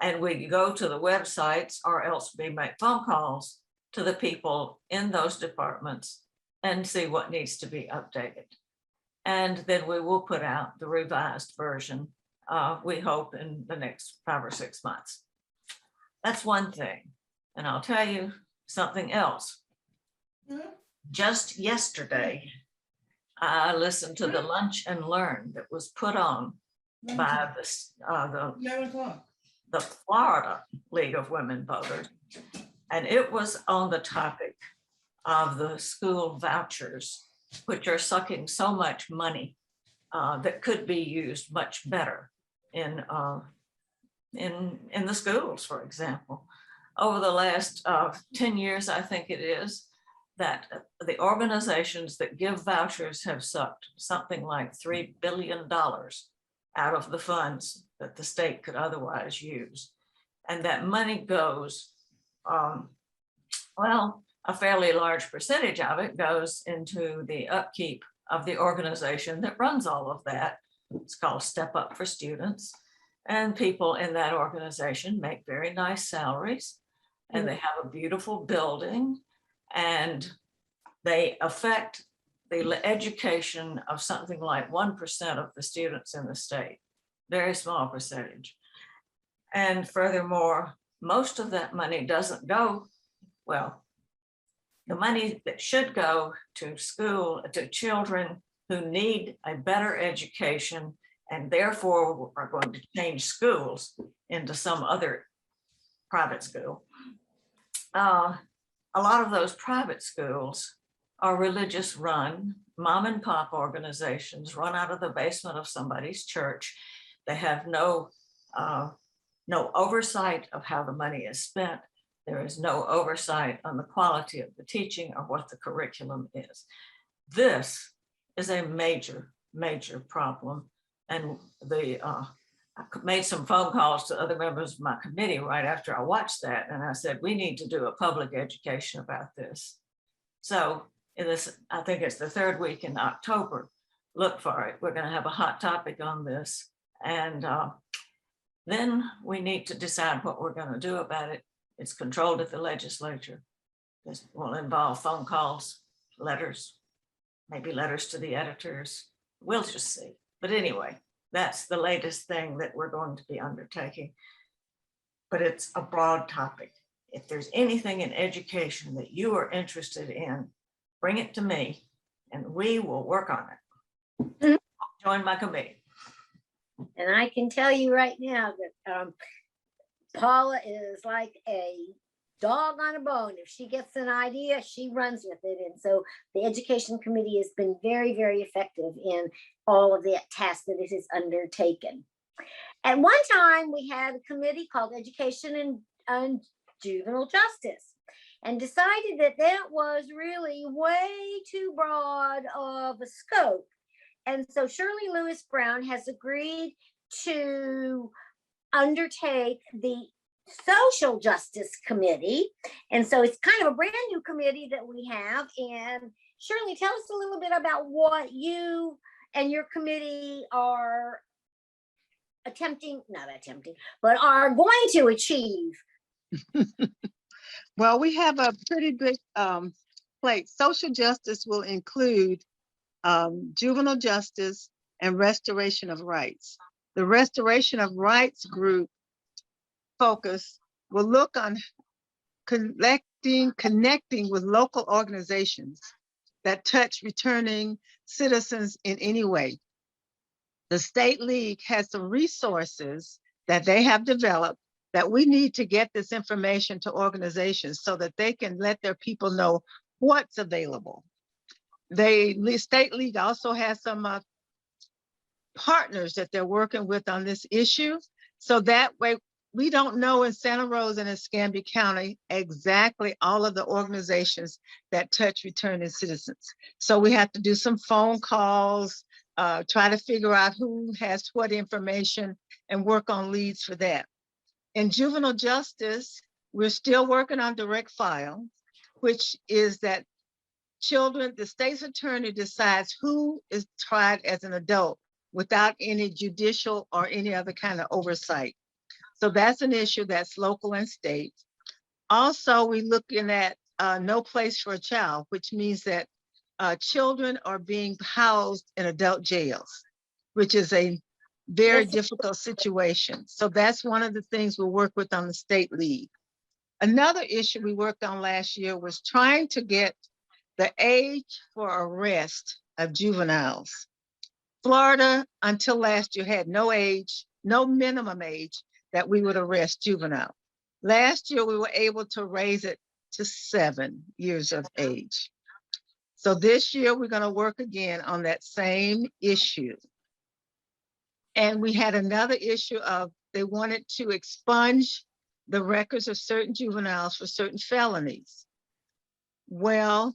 and we go to the websites, or else we make phone calls to the people in those departments and see what needs to be updated. And then we will put out the revised version, we hope, in the next 5 or 6 months. That's one thing. And I'll tell you something else. Just yesterday, I listened to the Lunch and Learn that was put on by the Florida League of Women Voters. And it was on the topic of the school vouchers, which are sucking so much money that could be used much better in the schools, for example. Over the last 10 years, I think it is, that the organizations that give vouchers have sucked something like $3 billion out of the funds that the state could otherwise use. And that money goes, well, a fairly large percentage of it goes into the upkeep of the organization that runs all of that. It's called Step Up for Students. And people in that organization make very nice salaries, and they have a beautiful building, and they affect the education of something like 1% of the students in the state, very small percentage. And furthermore, most of that money doesn't go, well, the money that should go to school, to children who need a better education, and therefore are going to change schools into some other private school. A lot of those private schools are religious run, mom and pop organizations run out of the basement of somebody's church. They have no oversight of how the money is spent. There is no oversight on the quality of the teaching or what the curriculum is. This is a major, major problem. And I made some phone calls to other members of my committee right after I watched that. And I said, we need to do a public education about this. So in this, I think it's the 3rd week in October, look for it. We're going to have a hot topic on this. And then we need to decide what we're going to do about it. It's controlled at the legislature. This will involve phone calls, letters, maybe letters to the editors. We'll just see. But anyway, that's the latest thing that we're going to be undertaking. But it's a broad topic. If there's anything in education that you are interested in, bring it to me and we will work on it. Mhm. Join my committee. And I can tell you right now that Paula is like a dog on a bone. If she gets an idea, she runs with it. And so the education committee has been very, very effective in all of the tasks that it has undertaken. At one time, we had a committee called Education and Juvenile Justice, and decided that that was really way too broad of a scope. And so Shirley Lewis Brown has agreed to undertake the Social Justice Committee. And so it's kind of a brand new committee that we have. And Shirley, tell us a little bit about what you and your committee are but are going to achieve. Well, we have a pretty big plate. Social justice will include juvenile justice and restoration of rights. The restoration of rights group focus will look on connecting with local organizations that touch returning citizens in any way. The State League has some resources that they have developed that we need to get this information to organizations so that they can let their people know what's available. The State League also has some partners that they're working with on this issue. So that way, we don't know in Santa Rosa and in Escambia County exactly all of the organizations that touch returning citizens. So we have to do some phone calls, try to figure out who has what information and work on leads for that. In juvenile justice, we're still working on direct file, which is that children, the state's attorney decides who is tried as an adult without any judicial or any other kind of oversight. So that's an issue that's local and state. Also, we're looking at no place for a child, which means that children are being housed in adult jails, which is a very difficult situation. So that's one of the things we'll work with on the State League. Another issue we worked on last year was trying to get the age for arrest of juveniles. Florida, until last year, had no age, no minimum age that we would arrest juvenile. Last year, we were able to raise it to 7 years of age. So this year, we're going to work again on that same issue. And we had another issue of they wanted to expunge the records of certain juveniles for certain felonies. Well,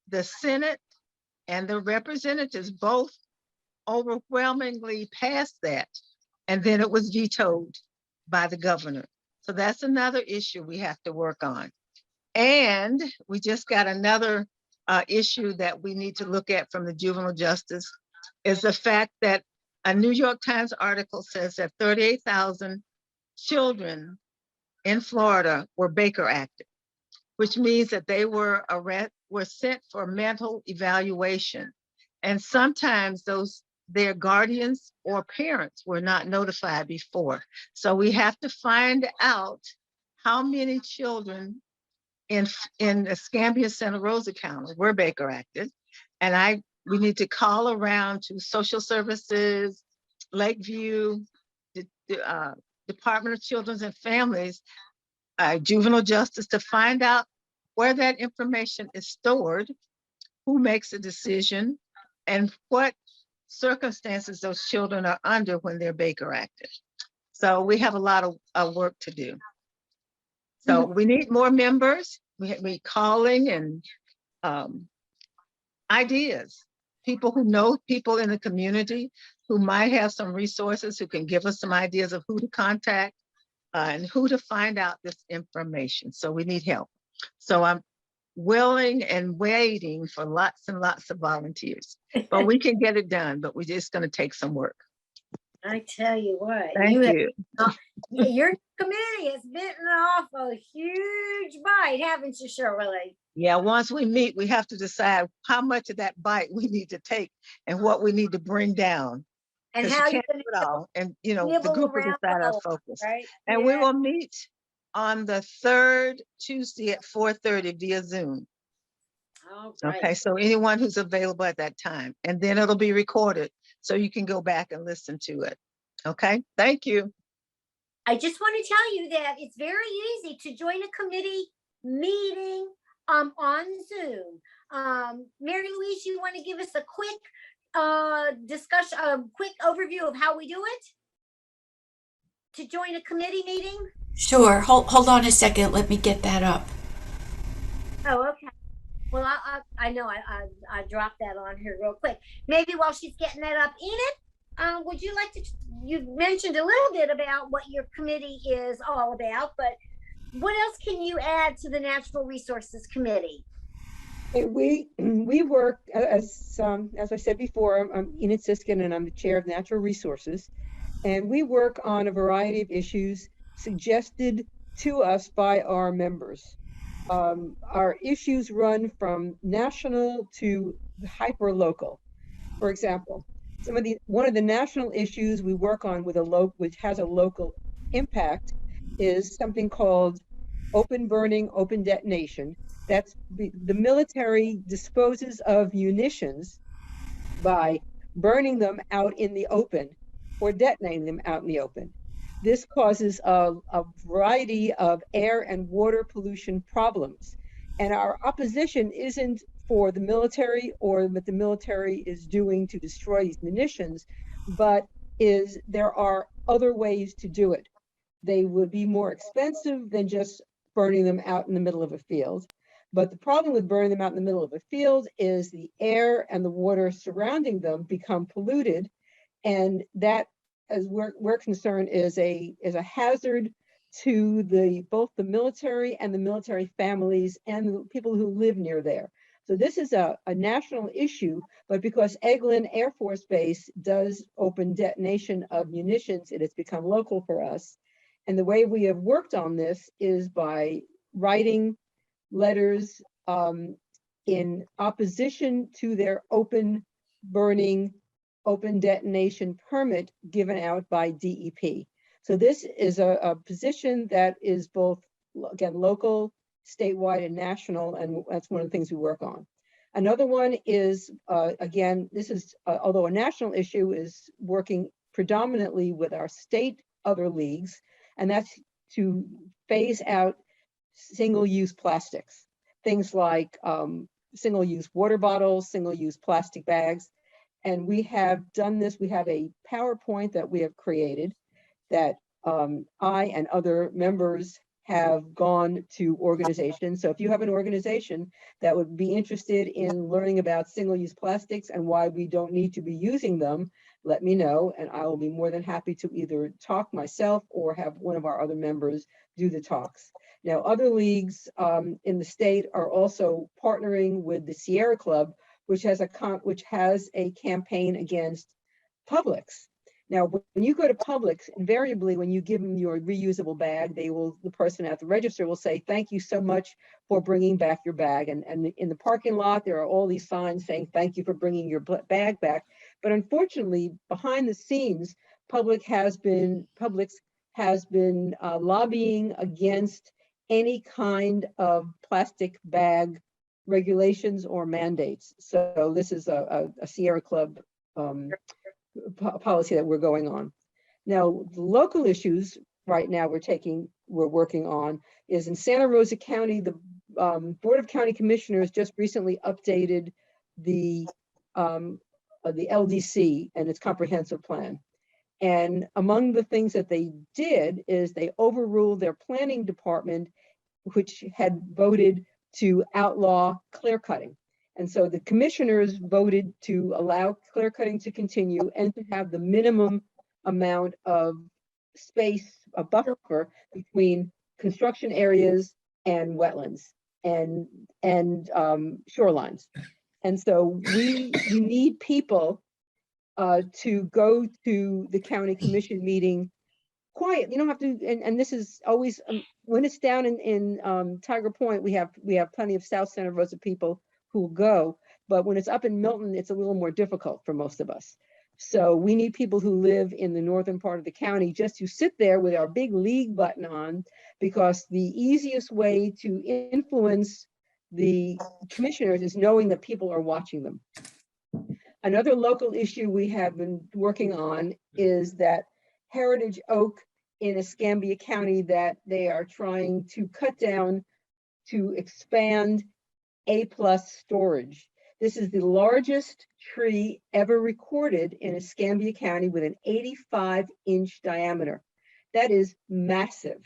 the Senate and the representatives both overwhelmingly passed that, and then it was vetoed by the governor. So that's another issue we have to work on. And we just got another issue that we need to look at from the juvenile justice is the fact that a New York Times article says that 38,000 children in Florida were Baker acted, which means that they were sent for mental evaluation. And sometimes their guardians or parents were not notified before. So we have to find out how many children in Escambia, Santa Rosa County were Baker acted. And we need to call around to social services, Lakeview, the Department of Children and Families, juvenile justice, to find out where that information is stored, who makes a decision, and what circumstances those children are under when they're Baker acted. So we have a lot of work to do. So we need more members. We calling and ideas, people who know people in the community who might have some resources, who can give us some ideas of who to contact and who to find out this information. So we need help. So I'm willing and waiting for lots and lots of volunteers, but we can get it done, but we're just going to take some work. I tell you what, Thank you. your committee has bitten off a huge huge bite, haven't you, Shirley? Yeah, once we meet, we have to decide how much of that bite we need to take and what we need to bring down. And Because you how you're can't gonna do it all. And, the nibble group will around decide our all, focus. right? And we Yeah. will meet on the third Tuesday at 4:30 via Zoom. All right. Okay, so anyone who's available at that time, and then it'll be recorded, so you can go back and listen to it. Okay, thank you. I just want to tell you that it's very easy to join a committee meeting on Zoom. Mary Louise, you want to give us a quick discussion, a quick overview of how we do it? To join a committee meeting? Sure. Hold on a second. Let me get that up. Oh, okay. Well, I know I dropped that on her real quick. Maybe while she's getting that up, Enid, would you like to, you mentioned a little bit about what your committee is all about, but what else can you add to the Natural Resources Committee? We work, as I said before, I'm Enid Siskin and I'm the chair of Natural Resources. And we work on a variety of issues suggested to us by our members. Our issues run from national to hyper local. For example, one of the national issues we work on with which has a local impact is something called open burning, open detonation. That's the military disposes of munitions by burning them out in the open or detonating them out in the open. This causes a variety of air and water pollution problems. And our opposition isn't for the military or what the military is doing to destroy these munitions, but there are other ways to do it. They would be more expensive than just burning them out in the middle of a field. But the problem with burning them out in the middle of a field is the air and the water surrounding them become polluted. And that, as we're concerned, is a hazard to both the military and the military families and the people who live near there. So this is a national issue, but because Eglin Air Force Base does open detonation of munitions, it has become local for us. And the way we have worked on this is by writing letters in opposition to their open burning, open detonation permit given out by DEP. So this is a position that is both, again, local, statewide, and national, and that's one of the things we work on. Another one is, again, this is, although a national issue, is working predominantly with our state other leagues, and that's to phase out single-use plastics. Things like single-use water bottles, single-use plastic bags. And we have done this, we have a PowerPoint that we have created that I and other members have gone to organizations. So if you have an organization that would be interested in learning about single-use plastics and why we don't need to be using them, let me know, and I will be more than happy to either talk myself or have one of our other members do the talks. Now, other leagues in the state are also partnering with the Sierra Club, which has a campaign against Publix. Now, when you go to Publix, invariably, when you give them your reusable bag, the person at the register will say, "Thank you so much for bringing back your bag." And in the parking lot, there are all these signs saying, "Thank you for bringing your bag back." But unfortunately, behind the scenes, Publix has been lobbying against any kind of plastic bag regulations or mandates. So this is a Sierra Club policy that we're going on. Now, the local issues right now we're working on is in Santa Rosa County, the Board of County Commissioners just recently updated the LDC and its comprehensive plan. And among the things that they did is they overruled their planning department, which had voted to outlaw clear cutting. And so the commissioners voted to allow clear cutting to continue and to have the minimum amount of space, a buffer between construction areas and wetlands and shorelines. And so we need people to go to the county commission meeting quiet. You don't have to, and this is always, when it's down in Tiger Point, we have plenty of South Santa Rosa people who will go. But when it's up in Milton, it's a little more difficult for most of us. So we need people who live in the northern part of the county just to sit there with our big league button on, because the easiest way to influence the commissioners is knowing that people are watching them. Another local issue we have been working on is that Heritage Oak in Escambia County, that they are trying to cut down to expand A+ storage. This is the largest tree ever recorded in Escambia County with an 85-inch diameter. That is massive.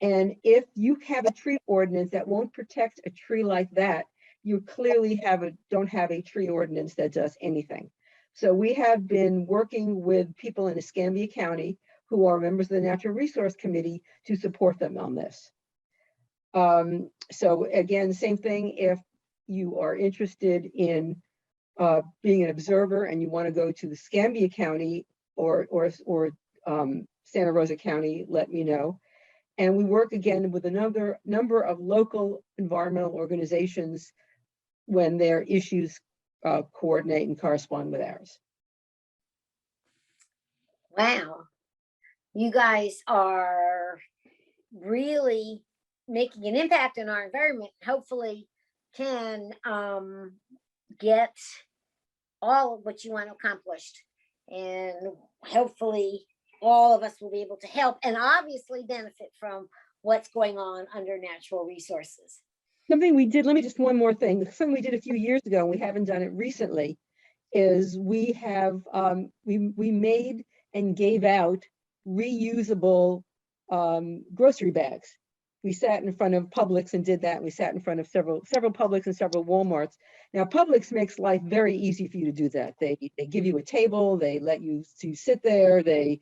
And if you have a tree ordinance that won't protect a tree like that, you clearly don't have a tree ordinance that does anything. So we have been working with people in Escambia County who are members of the Natural Resource Committee to support them on this. So again, same thing, if you are interested in being an observer and you want to go to the Escambia County or Santa Rosa County, let me know. And we work again with another number of local environmental organizations when their issues coordinate and correspond with ours. Wow. You guys are really making an impact in our environment. Hopefully can get all of what you want accomplished. And hopefully all of us will be able to help and obviously benefit from what's going on under natural resources. Something we did, let me just one more thing, something we did a few years ago, and we haven't done it recently, is we have, we made and gave out reusable grocery bags. We sat in front of Publix and did that. We sat in front of several Publix and several Walmarts. Now, Publix makes life very easy for you to do that. They give you a table, they let you to sit there, they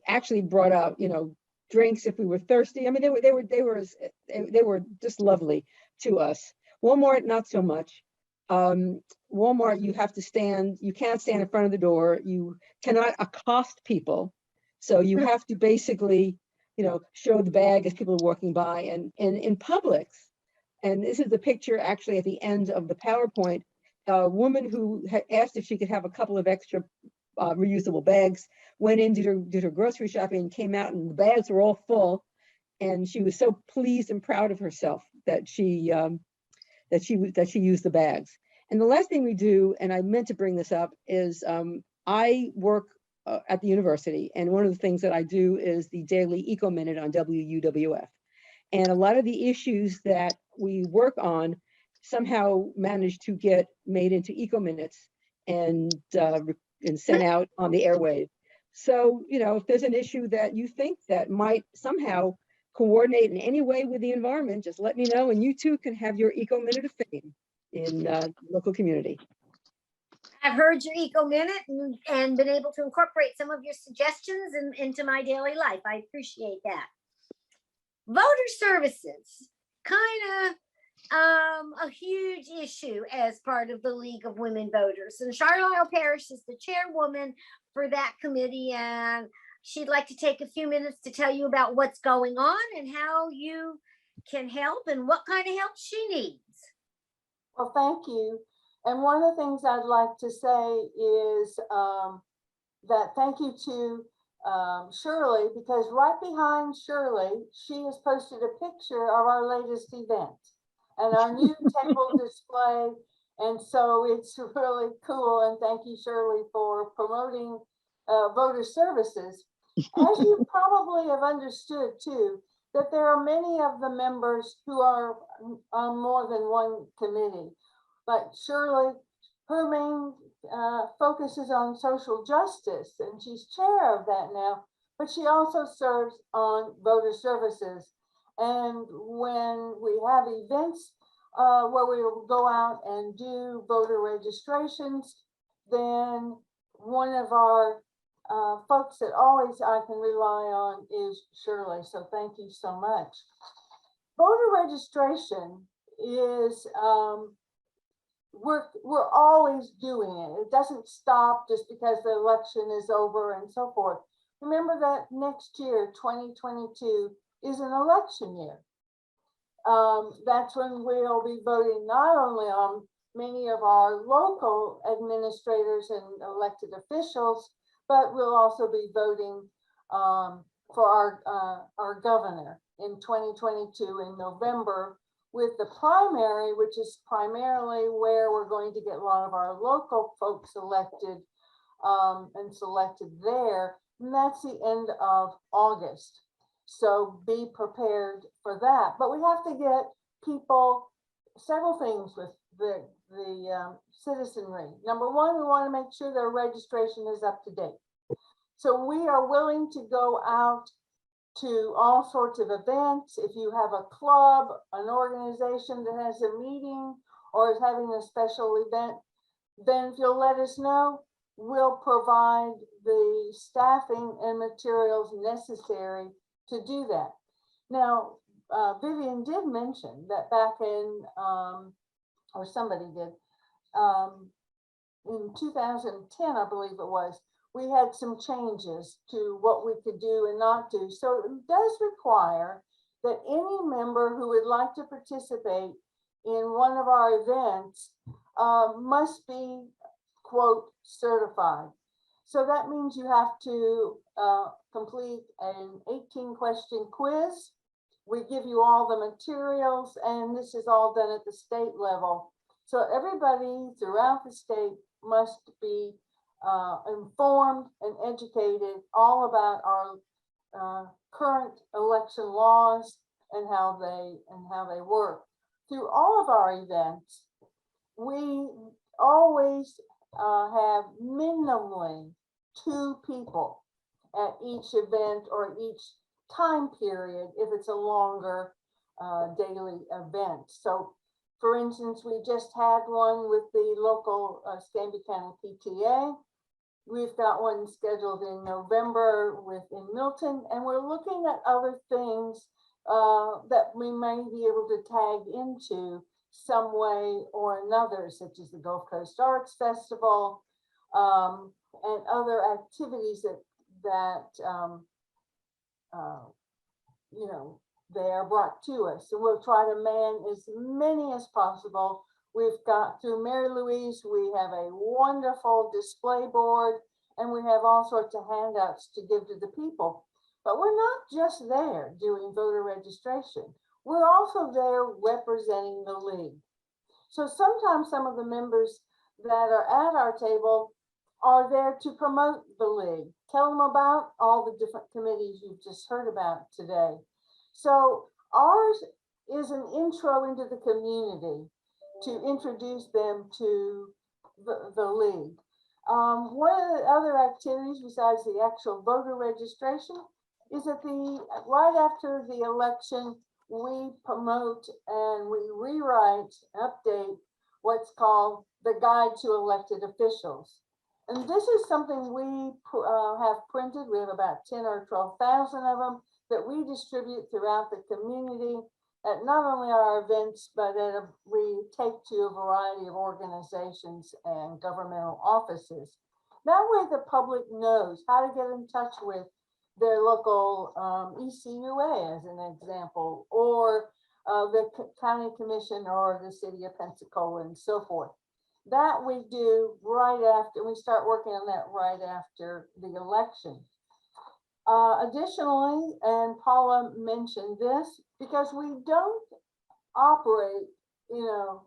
actually brought out, you know, drinks if we were thirsty. I mean, they were just lovely to us. Walmart, not so much. Walmart, you have to stand, you can't stand in front of the door. You cannot accost people. So you have to basically, you know, show the bag as people are walking by. And in Publix, and this is the picture actually at the end of the PowerPoint, a woman who had asked if she could have a couple of extra reusable bags, went in, did her grocery shopping, and came out, and the bags were all full. And she was so pleased and proud of herself that she used the bags. And the last thing we do, and I meant to bring this up, is I work at the university, and one of the things that I do is the daily Eco Minute on WUWF. And a lot of the issues that we work on somehow managed to get made into Eco Minutes and sent out on the airwaves. So, you know, if there's an issue that you think that might somehow coordinate in any way with the environment, just let me know, and you too can have your Eco Minute of Fame in local community. I've heard your Eco Minute and been able to incorporate some of your suggestions into my daily life. I appreciate that. Voter services, kind of a huge issue as part of the League of Women Voters. And Charlotte Parrish is the chairwoman for that committee, and she'd like to take a few minutes to tell you about what's going on and how you can help and what kind of help she needs. Well, thank you. And one of the things I'd like to say is that thank you to Shirley, because right behind Shirley, she has posted a picture of our latest event and our new table display. And so it's really cool. And thank you, Shirley, for promoting voter services. As you probably have understood too, that there are many of the members who are on more than one committee. But Shirley, her main focus is on social justice, and she's chair of that now, but she also serves on voter services. And when we have events where we will go out and do voter registrations, then one of our folks that always I can rely on is Shirley. So thank you so much. Voter registration is we're always doing it. It doesn't stop just because the election is over and so forth. remember that next year, 2022, is an election year. That's when we'll be voting not only on many of our local administrators and elected officials, but we'll also be voting for our governor in 2022 in November, with the primary, which is primarily where we're going to get a lot of our local folks elected and selected there. And that's the end of August. So be prepared for that. But we have to get people, several things with the citizenry. Number one, we want to make sure their registration is up to date. So we are willing to go out to all sorts of events. If you have a club, an organization that has a meeting or is having a special event, then if you'll let us know, we'll provide the staffing and materials necessary to do that. Now, Vivian did mention that back in, or somebody did, in 2010, I believe it was, we had some changes to what we could do and not do. So it does require that any member who would like to participate in one of our events must be, quote, certified. So that means you have to complete an 18-question quiz. We give you all the materials, and this is all done at the state level. So everybody throughout the state must be informed and educated all about our current election laws and how they work. Through all of our events, we always have minimally 2 people at each event or each time period if it's a longer daily event. So for instance, we just had one with the local Stanby County PTA. We've got one scheduled in November in Milton, and we're looking at other things that we may be able to tag into some way or another, such as the Gulf Coast Arts Festival and other activities that you know, they are brought to us. So we'll try to man as many as possible. We've got, through Mary Louise, we have a wonderful display board, and we have all sorts of handouts to give to the people. But we're not just there doing voter registration. We're also there representing the league. So sometimes some of the members that are at our table are there to promote the league, tell them about all the different committees you've just heard about today. So ours is an intro into the community to introduce them to the league. One of the other activities besides the actual voter registration is that right after the election, we promote and we rewrite, update what's called the Guide to Elected Officials. And this is something we have printed. We have about 10 or 12,000 of them that we distribute throughout the community at not only our events, but we take to a variety of organizations and governmental offices. That way the public knows how to get in touch with their local ECUA, as an example, or the county commission or the city of Pensacola and so forth. That we do right after, we start working on that right after the election. Additionally, and Paula mentioned this, because we don't operate, you know,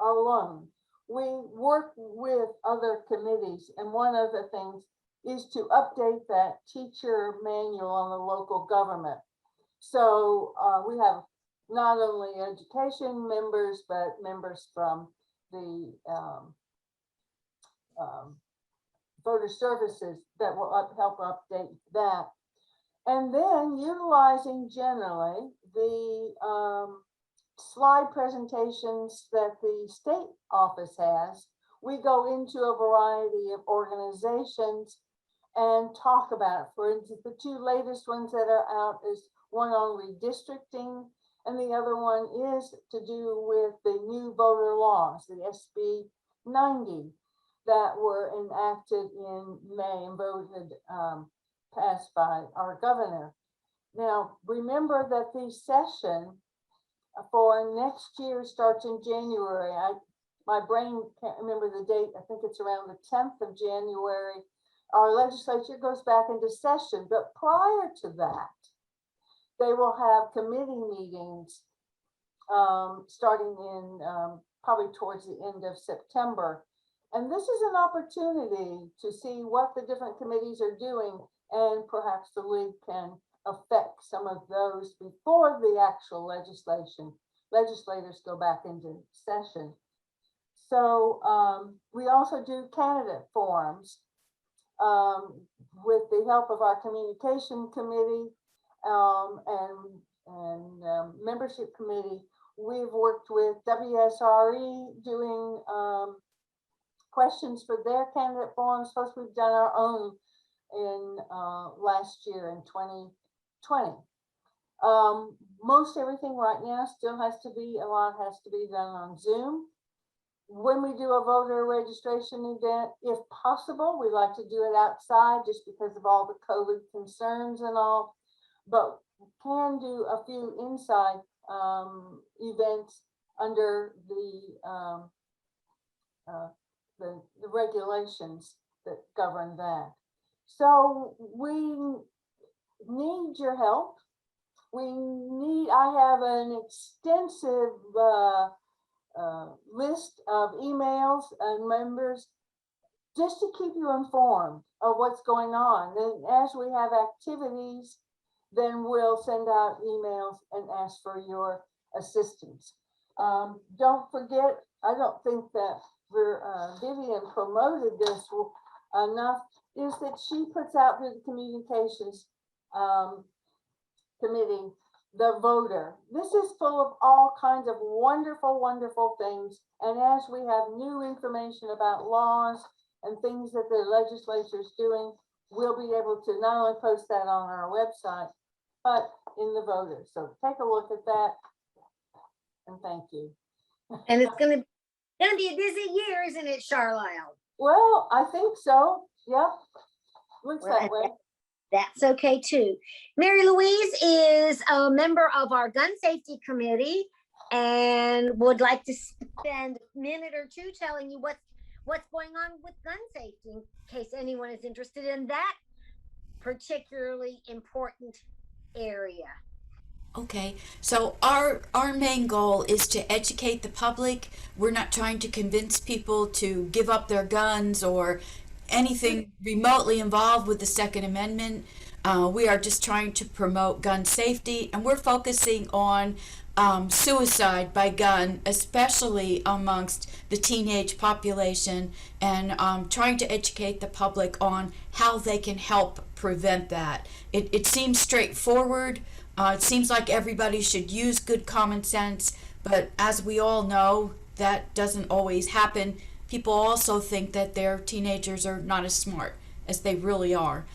alone. We work with other committees, and one of the things is to update that teacher manual on the local government. So we have not only education members, but members from the voter services that will help update that. And then utilizing generally the slide presentations that the state office has, we go into a variety of organizations and talk about it. For instance, the 2 latest ones that are out is one on redistricting, and the other one is to do with the new voter laws, the SB 90, that were enacted in May and voted passed by our governor. Now, remember that the session for next year starts in January. My brain can't remember the date. I think it's around the 10th of January. Our legislature goes back into session, but prior to that, they will have committee meetings starting in probably towards the end of September. And this is an opportunity to see what the different committees are doing, and perhaps the league can affect some of those before the actual legislators go back into session. So we also do candidate forums with the help of our communication committee and membership committee. We've worked with WSRE doing questions for their candidate forums. Plus, we've done our own in last year in 2020. Most everything right now still has to be, a lot has to be done on Zoom. When we do a voter registration event, if possible, we like to do it outside just because of all the COVID concerns and all, but can do a few inside events under the regulations that govern that. So we need your help. I have an extensive list of emails and members just to keep you informed of what's going on. And as we have activities, then we'll send out emails and ask for your assistance. Don't forget, I don't think that Vivian promoted this enough, is that she puts out through the communications committee, the voter. This is full of all kinds of wonderful, wonderful things. And as we have new information about laws and things that the legislature is doing, we'll be able to not only post that on our website, but in the voter. So take a look at that. And thank you. And it's gonna be a busy year, isn't it, Charlisle? Well, I think so. Yep. Looks Well, that way. That's okay too. Mary Louise is a member of our gun safety committee and would like to spend a minute or two telling you what's going on with gun safety in case anyone is interested in that particularly important area. Okay, so our main goal is to educate the public. We're not trying to convince people to give up their guns or anything remotely involved with the Second Amendment. We are just trying to promote gun safety, and we're focusing on suicide by gun, especially amongst the teenage population, and trying to educate the public on how they can help prevent that. It seems straightforward. It seems like everybody should use good common sense, but as we all know, that doesn't always happen. People also think that their teenagers are not as smart as they really are.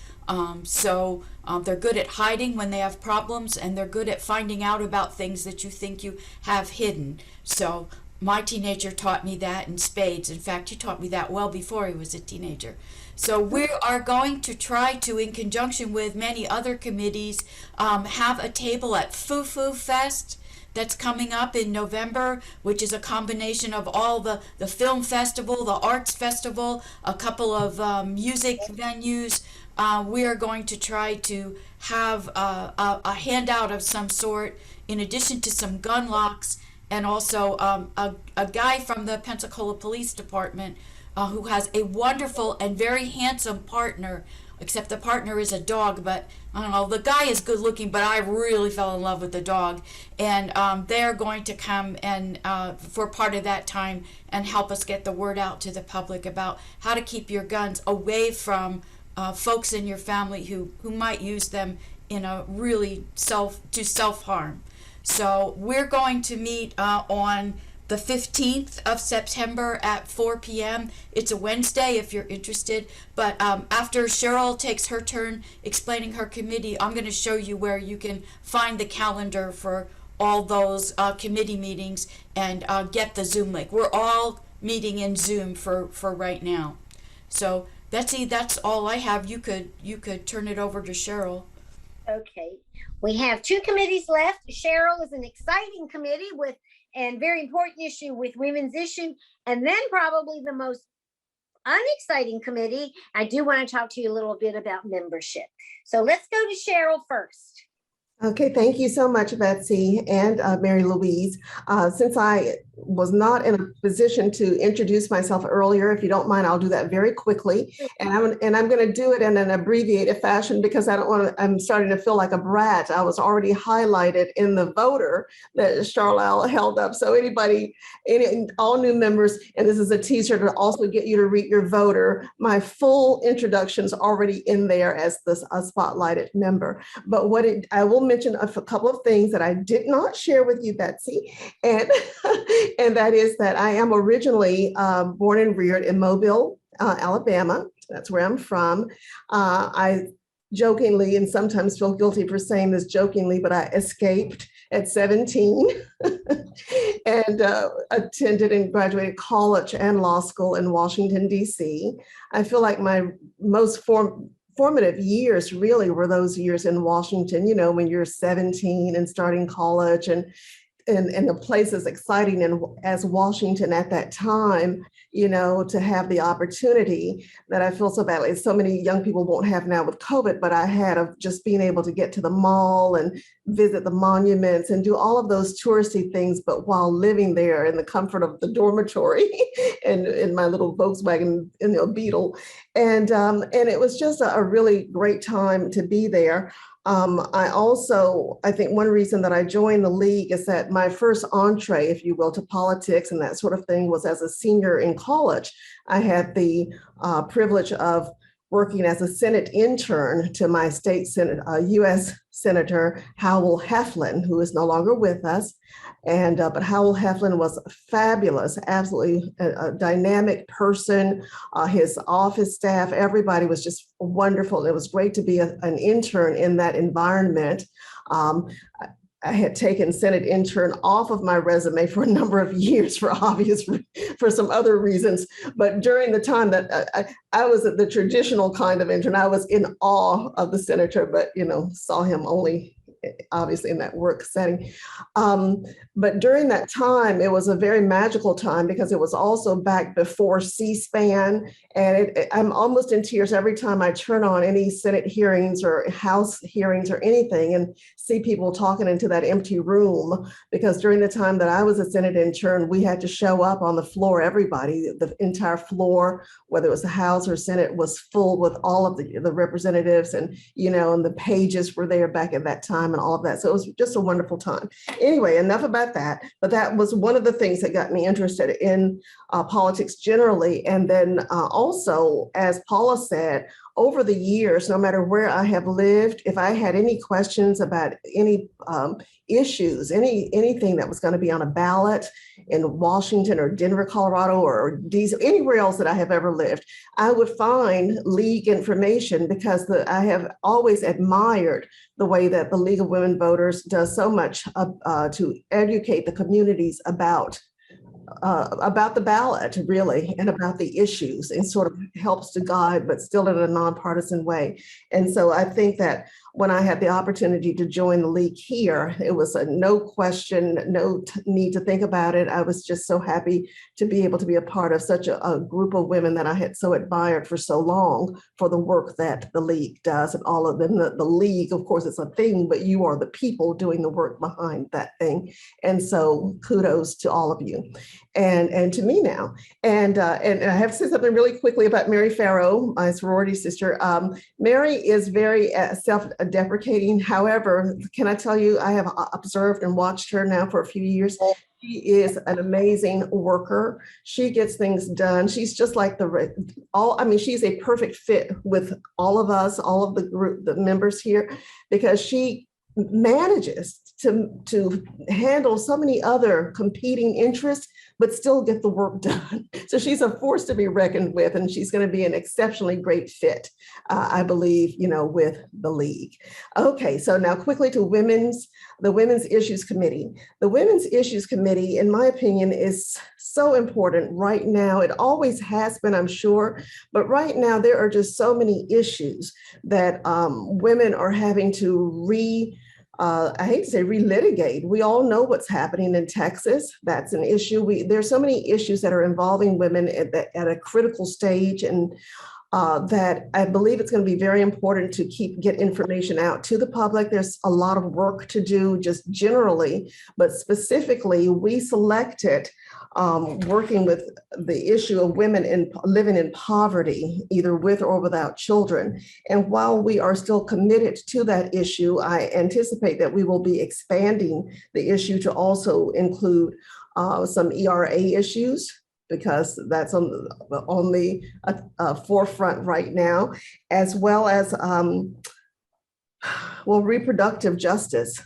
So they're good at hiding when they have problems, and they're good at finding out about things that you think you have hidden. So my teenager taught me that in spades. In fact, he taught me that well before he was a teenager. So we are going to try to, in conjunction with many other committees, have a table at Foo Foo Fest that's coming up in November, which is a combination of all the film festival, the arts festival, a couple of music venues. We are going to try to have a handout of some sort, in addition to some gun locks, and also a guy from the Pensacola Police Department who has a wonderful and very handsome partner, except the partner is a dog, but I don't know, the guy is good looking, but I really fell in love with the dog. And they're going to come and for part of that time and help us get the word out to the public about how to keep your guns away from folks in your family who might use them in a really self-harm. So we're going to meet on the 15th of September at 4 p.m. It's a Wednesday if you're interested, but after Cheryl takes her turn explaining her committee, I'm going to show you where you can find the calendar for all those committee meetings and get the Zoom link. We're all meeting in Zoom for right now. So Betsy, that's all I have. You could turn it over to Cheryl. Okay, we have 2 committees left. Cheryl is an exciting committee with, and very important issue with women's issue. And then probably the most unexciting committee, I do want to talk to you a little bit about membership. So let's go to Cheryl first. Okay, thank you so much, Betsy and Mary Louise. Since I was not in a position to introduce myself earlier, if you don't mind, I'll do that very quickly. And I'm going to do it in an abbreviated fashion because I don't want to, I'm starting to feel like a brat. I was already highlighted in the voter that Shirley held up. So anybody, all new members, and this is a teaser to also get you to read your voter, my full introduction's already in there as this a spotlighted member. But I will mention a couple of things that I did not share with you, Betsy, and that is that I am originally born and reared in Mobile, Alabama. That's where I'm from. I jokingly, and sometimes feel guilty for saying this jokingly, but I escaped at 17 and attended and graduated college and law school in Washington, D.C. I feel like my most formative years really were those years in Washington, you know, when you're 17 and starting college, and the place as exciting as Washington at that time, you know, to have the opportunity that I feel so badly. So many young people won't have now with COVID, but I had of just being able to get to the mall and visit the monuments and do all of those touristy things, but while living there in the comfort of the dormitory and in my little Volkswagen, you know, Beetle. And it was just a really great time to be there. I think one reason that I joined the League is that my first entree, if you will, to politics and that sort of thing was as a senior in college. I had the privilege of working as a Senate intern to my state Senate, U.S. Senator Howell Heflin, who is no longer with us. But Howell Heflin was fabulous, absolutely a dynamic person. His office staff, everybody was just wonderful. It was great to be an intern in that environment. I had taken Senate intern off of my resume for a number of years for some other reasons. But during the time that I was the traditional kind of intern, I was in awe of the senator, but, you know, saw him only obviously in that work setting. But during that time, it was a very magical time because it was also back before C-SPAN. And I'm almost in tears every time I turn on any Senate hearings or House hearings or anything and see people talking into that empty room. Because during the time that I was a Senate intern, we had to show up on the floor. Everybody, the entire floor, whether it was the House or Senate, was full with all of the representatives, and, you know, and the pages were there back at that time and all of that. So it was just a wonderful time. Anyway, enough about that. But that was one of the things that got me interested in politics generally. And then also, as Paula said, over the years, no matter where I have lived, if I had any questions about any issues, anything that was going to be on a ballot in Washington or Denver, Colorado, or DC, anywhere else that I have ever lived, I would find League information because I have always admired the way that the League of Women Voters does so much to educate the communities about the ballot, really, and about the issues, and sort of helps to guide, but still in a nonpartisan way. And so I think that when I had the opportunity to join the League here, it was a no question, no need to think about it. I was just so happy to be able to be a part of such a group of women that I had so admired for so long for the work that the League does, and all of them. The League, of course, it's a thing, but you are the people doing the work behind that thing. And so kudos to all of you. And to me now. And I have to say something really quickly about Mary Farrow, my sorority sister. Mary is very self-deprecating. However, can I tell you, I have observed and watched her now for a few years. She is an amazing worker. She gets things done. She's just like she's a perfect fit with all of us, all of the group, the members here, because she manages to handle so many other competing interests, but still get the work done. So she's a force to be reckoned with, and she's going to be an exceptionally great fit, I believe, with the league. Okay, so now quickly to the Women's Issues Committee. The Women's Issues Committee, in my opinion, is so important right now. It always has been, I'm sure, but right now there are just so many issues that women are having to I hate to say relitigate. We all know what's happening in Texas. That's an issue. There's so many issues that are involving women at a critical stage, and that I believe it's going to be very important to get information out to the public. There's a lot of work to do just generally, but specifically we selected working with the issue of women living in poverty, either with or without children. And while we are still committed to that issue, I anticipate that we will be expanding the issue to also include some ERA issues, because that's on the forefront right now, as well as, reproductive justice.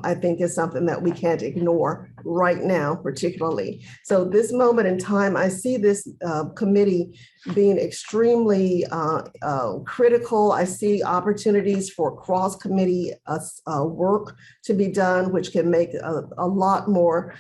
I think is something that we can't ignore right now, particularly. So this moment in time, I see this committee being extremely critical. I see opportunities for cross-committee work to be done, which can make a lot more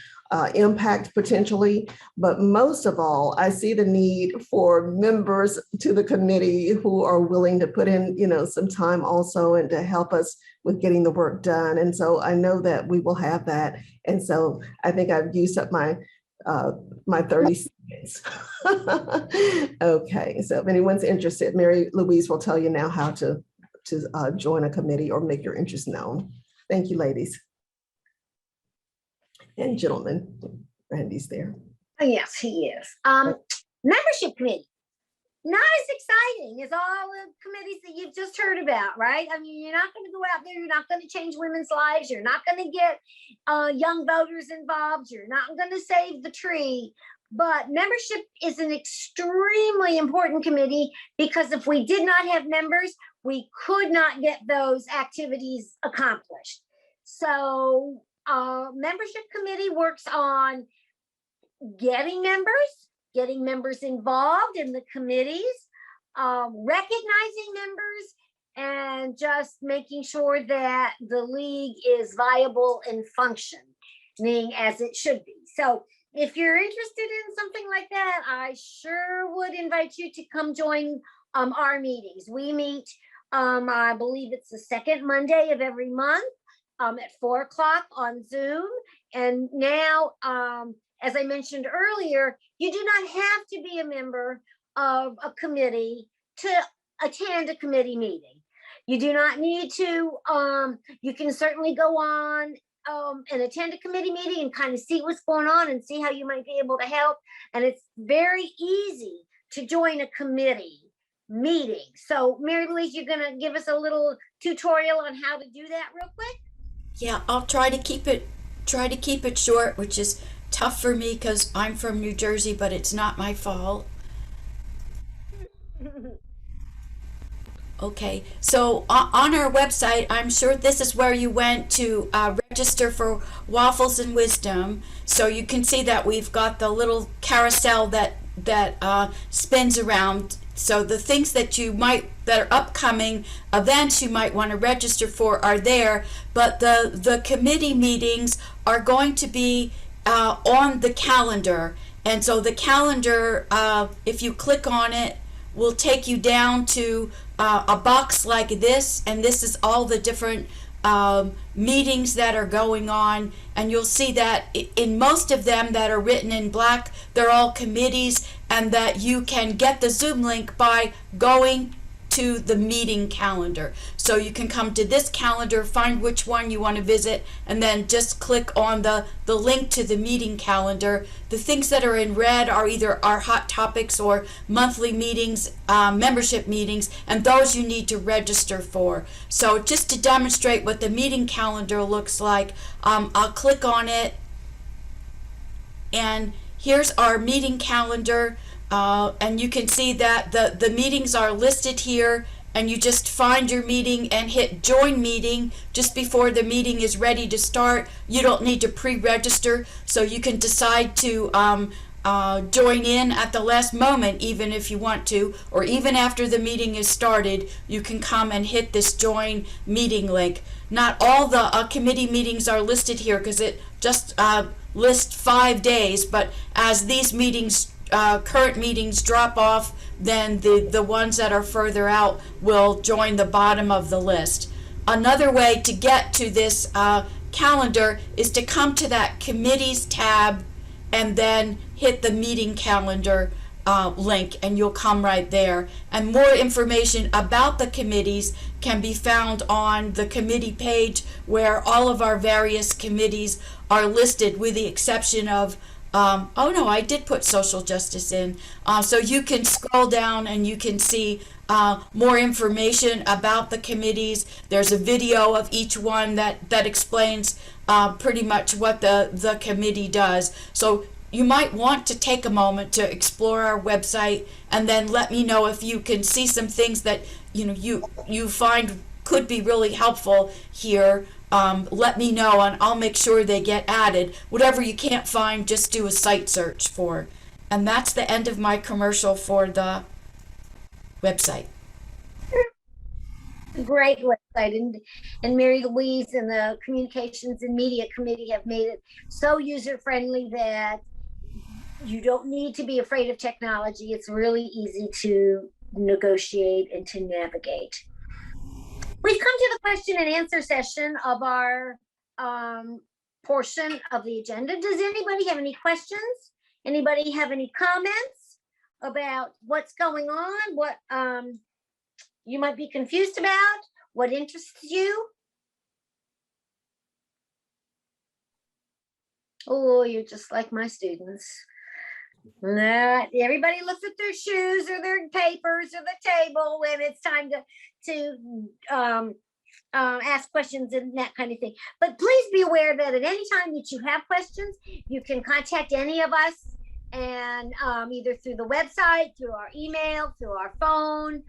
impact potentially. But most of all, I see the need for members to the committee who are willing to put in, some time also, and to help us with getting the work done. And so I know that we will have that. And so I think I've used up my 30 seconds. Okay, so if anyone's interested, Mary Louise will tell you now how to join a committee or make your interest known. Thank you, ladies. And gentlemen, Randy's there. Oh, yes, he is. Membership committee. Not as exciting as all the committees that you've just heard about, right? I mean, you're not going to go out there, you're not going to change women's lives, you're not going to get young voters involved, you're not going to save the tree. But membership is an extremely important committee, because if we did not have members, we could not get those activities accomplished. So membership committee works on getting members involved in the committees, recognizing members, and just making sure that the league is viable and functioning as it should be. So if you're interested in something like that, I sure would invite you to come join our meetings. We meet, I believe it's the second Monday of every month at 4 o'clock on Zoom. And now, as I mentioned earlier, you do not have to be a member of a committee to attend a committee meeting. You do not need to, you can certainly go on and attend a committee meeting and kind of see what's going on and see how you might be able to help. And it's very easy to join a committee meeting. So Mary Louise, you're gonna give us a little tutorial on how to do that real quick? Yeah, I'll try to keep it short, which is tough for me because I'm from New Jersey, but it's not my fault. Okay, so on our website, I'm sure this is where you went to register for Waffles and Wisdom. So you can see that we've got the little carousel that spins around. So the things that are upcoming events you might want to register for are there, but the committee meetings are going to be on the calendar. And so the calendar, if you click on it, will take you down to a box like this, and this is all the different meetings that are going on, and you'll see that in most of them that are written in black, they're all committees, and that you can get the Zoom link by going to the meeting calendar. So you can come to this calendar, find which one you want to visit, and then just click on the link to the meeting calendar. The things that are in red are either our hot topics or monthly meetings, membership meetings, and those you need to register for. So just to demonstrate what the meeting calendar looks like, I'll click on it, and here's our meeting calendar. And you can see that the meetings are listed here, and you just find your meeting and hit join meeting just before the meeting is ready to start. You don't need to pre-register, so you can decide to join in at the last moment, even if you want to, or even after the meeting is started, you can come and hit this join meeting link. Not all the committee meetings are listed here because it just lists 5 days, but as these meetings, current meetings drop off, then the ones that are further out will join the bottom of the list. Another way to get to this calendar is to come to that committees tab and then hit the meeting calendar link, and you'll come right there. And more information about the committees can be found on the committee page, where all of our various committees are listed, with the exception of oh no, I did put social justice in. So you can scroll down and you can see more information about the committees. There's a video of each one that explains pretty much what the committee does. So you might want to take a moment to explore our website, and then let me know if you can see some things that you find could be really helpful here. Let me know, and I'll make sure they get added. Whatever you can't find, just do a site search for. And that's the end of my commercial for the website. Great website, and Mary Louise and the Communications and Media Committee have made it so user-friendly that you don't need to be afraid of technology. It's really easy to negotiate and to navigate. We've come to the question and answer session of our portion of the agenda. Does anybody have any questions? Anybody have any comments about what's going on? What you might be confused about? What interests you? Oh, you're just like my students. Everybody looks at their shoes or their papers or the table when it's time to ask questions and that kind of thing. But please be aware that at any time that you have questions, you can contact any of us, and either through the website, through our email, through our phone,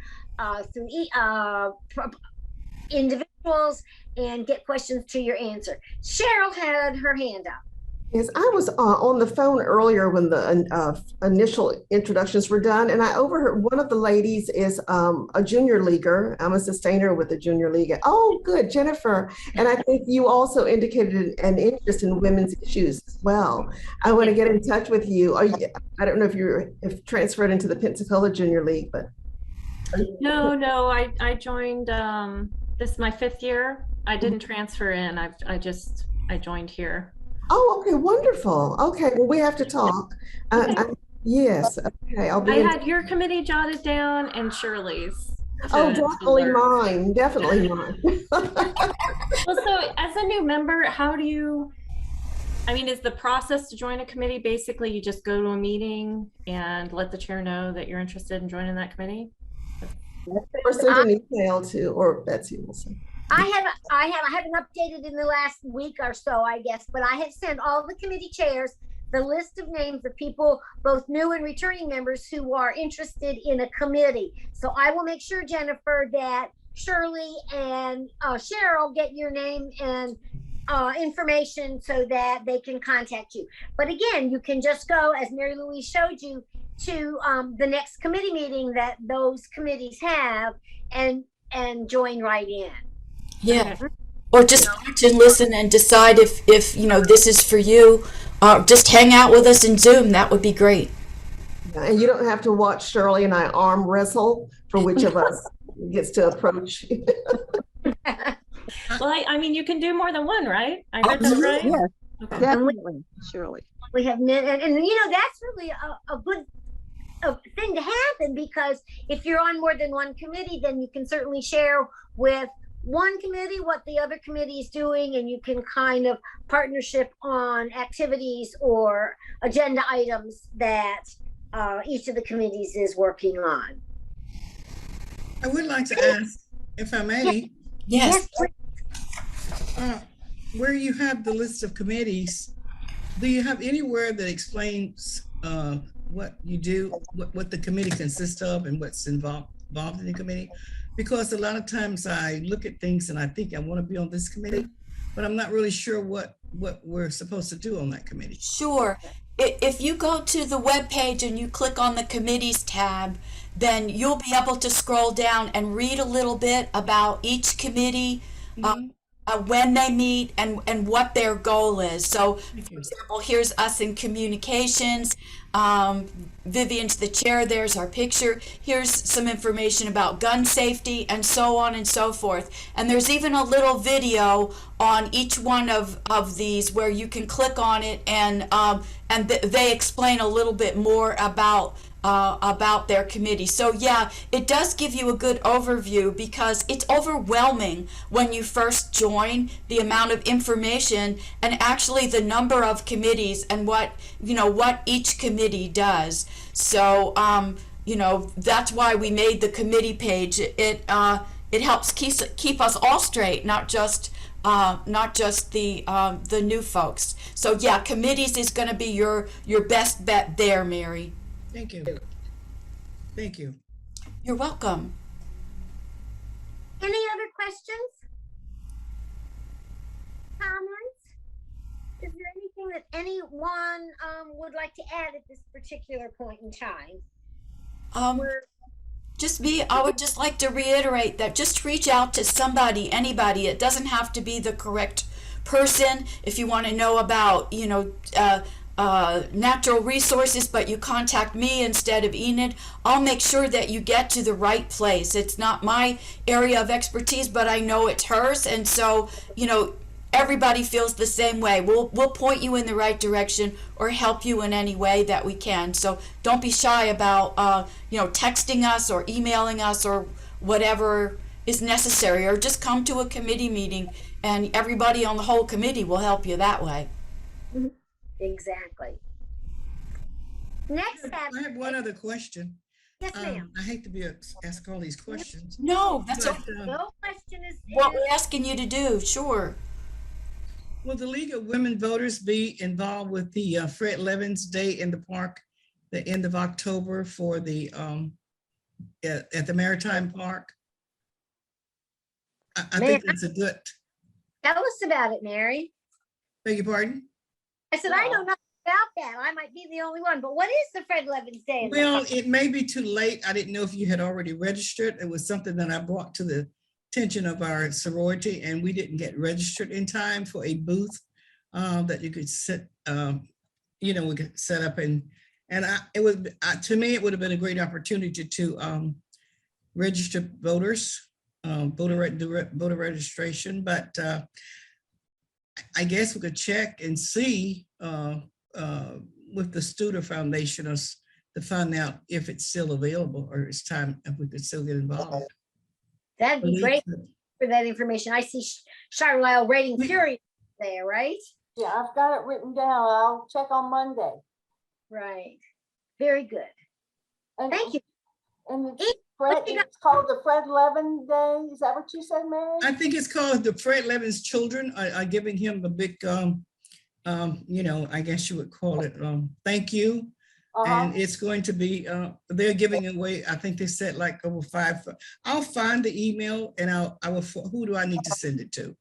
through individuals, and get questions to your answer. Cheryl had her hand up. Yes, I was on the phone earlier when the initial introductions were done, and I overheard one of the ladies is a junior leaguer. I'm a sustainer with the junior league. Oh, good, Jennifer. And I think you also indicated an interest in women's issues as well. I want to get in touch with you. I don't know if you're transferred into the Pensacola Junior League, but. No, I joined, this is my 5th year. I didn't transfer in. I joined here. Oh, okay, wonderful. Okay, well, we have to talk. Yes, okay. I had your committee jotted down and Shirley's. Oh, definitely mine, definitely mine. Well, so as a new member, how do you, is the process to join a committee basically you just go to a meeting and let the chair know that you're interested in joining that committee? Or send an email to, or Betsy will send. I haven't updated in the last week or so, I guess, but I have sent all the committee chairs the list of names of people, both new and returning members, who are interested in a committee. So I will make sure, Jennifer, that Shirley and Cheryl get your name and information so that they can contact you. But again, you can just go, as Mary Louise showed you, to the next committee meeting that those committees have and join right in. Yeah, or just watch and listen and decide if this is for you. Just hang out with us in Zoom. That would be great. And you don't have to watch Shirley and I arm wrestle for which of us gets to approach. Well, you can do more than one, right? I heard that right? Yes, Okay. definitely, Shirley. We have, and that's really a good thing to happen, because if you're on more than one committee, then you can certainly share with one committee what the other committee is doing, and you can kind of partnership on activities or agenda items that each of the committees is working on. I would like to ask, if I may. Yes. Where you have the list of committees, do you have anywhere that explains what you do, what the committee consists of, and what's involved in the committee? because a lot of times I look at things and I think I want to be on this committee, but I'm not really sure what we're supposed to do on that committee. Sure. If you go to the web page and you click on the committees tab, then you'll be able to scroll down and read a little bit about each committee, when they meet and what their goal is. So, for example, here's us in communications. Vivian's the chair, there's our picture. Here's some information about gun safety and so on and so forth. And there's even a little video on each one of these where you can click on it and they explain a little bit more about their committee. So yeah, it does give you a good overview because it's overwhelming when you first join, the amount of information and actually the number of committees and what each committee does. So that's why we made the committee page. It helps keep us all straight, not just the new folks. So yeah, committees is going to be your best bet there, Mary. Thank you. Thank you. You're welcome. Any other questions? Comments? Is there anything that anyone would like to add at this particular point in time? Just me, I would just like to reiterate that just reach out to somebody, anybody. It doesn't have to be the correct person. If you want to know about, natural resources, but you contact me instead of Enid, I'll make sure that you get to the right place. It's not my area of expertise, but I know it's hers. And so, everybody feels the same way. We'll point you in the right direction or help you in any way that we can. So don't be shy about, texting us or emailing us or whatever is necessary, or just come to a committee meeting and everybody on the whole committee will help you that way. Exactly. Next, I have one other question. Yes, ma'am. I hate to be ask all these questions. No, that's But, okay. No question is What we're asking you to do, sure. Will the League of Women Voters be involved with the Fred Levins Day in the Park, the end of October for the at the Maritime Park? I think it's a good. Tell us about it, Mary. Beg your pardon? I said, I don't know about that. I might be the only one, but what is the Fred Levins Day? Well, it may be too late. I didn't know if you had already registered. It was something that I brought to the attention of our sorority, and we didn't get registered in time for a booth that you could sit, we could set up to me, it would have been a great opportunity to register voters, voter registration, but I guess we could check and see with the Studer Foundation to find out if it's still available or it's time if we could still get involved. That'd be great for that information. I see Shirley writing furious there, right? Yeah, I've got it written down. I'll check on Monday. Right. Very good. And, Thank you. And it's called the Fred Levin Day. Is that what you said, Mary? I think it's called the Fred Levin's children are giving him the big, I guess you would call it thank you. And it's going to be, they're giving away, I think they said like over 5. I'll find the email and who do I need to send it to?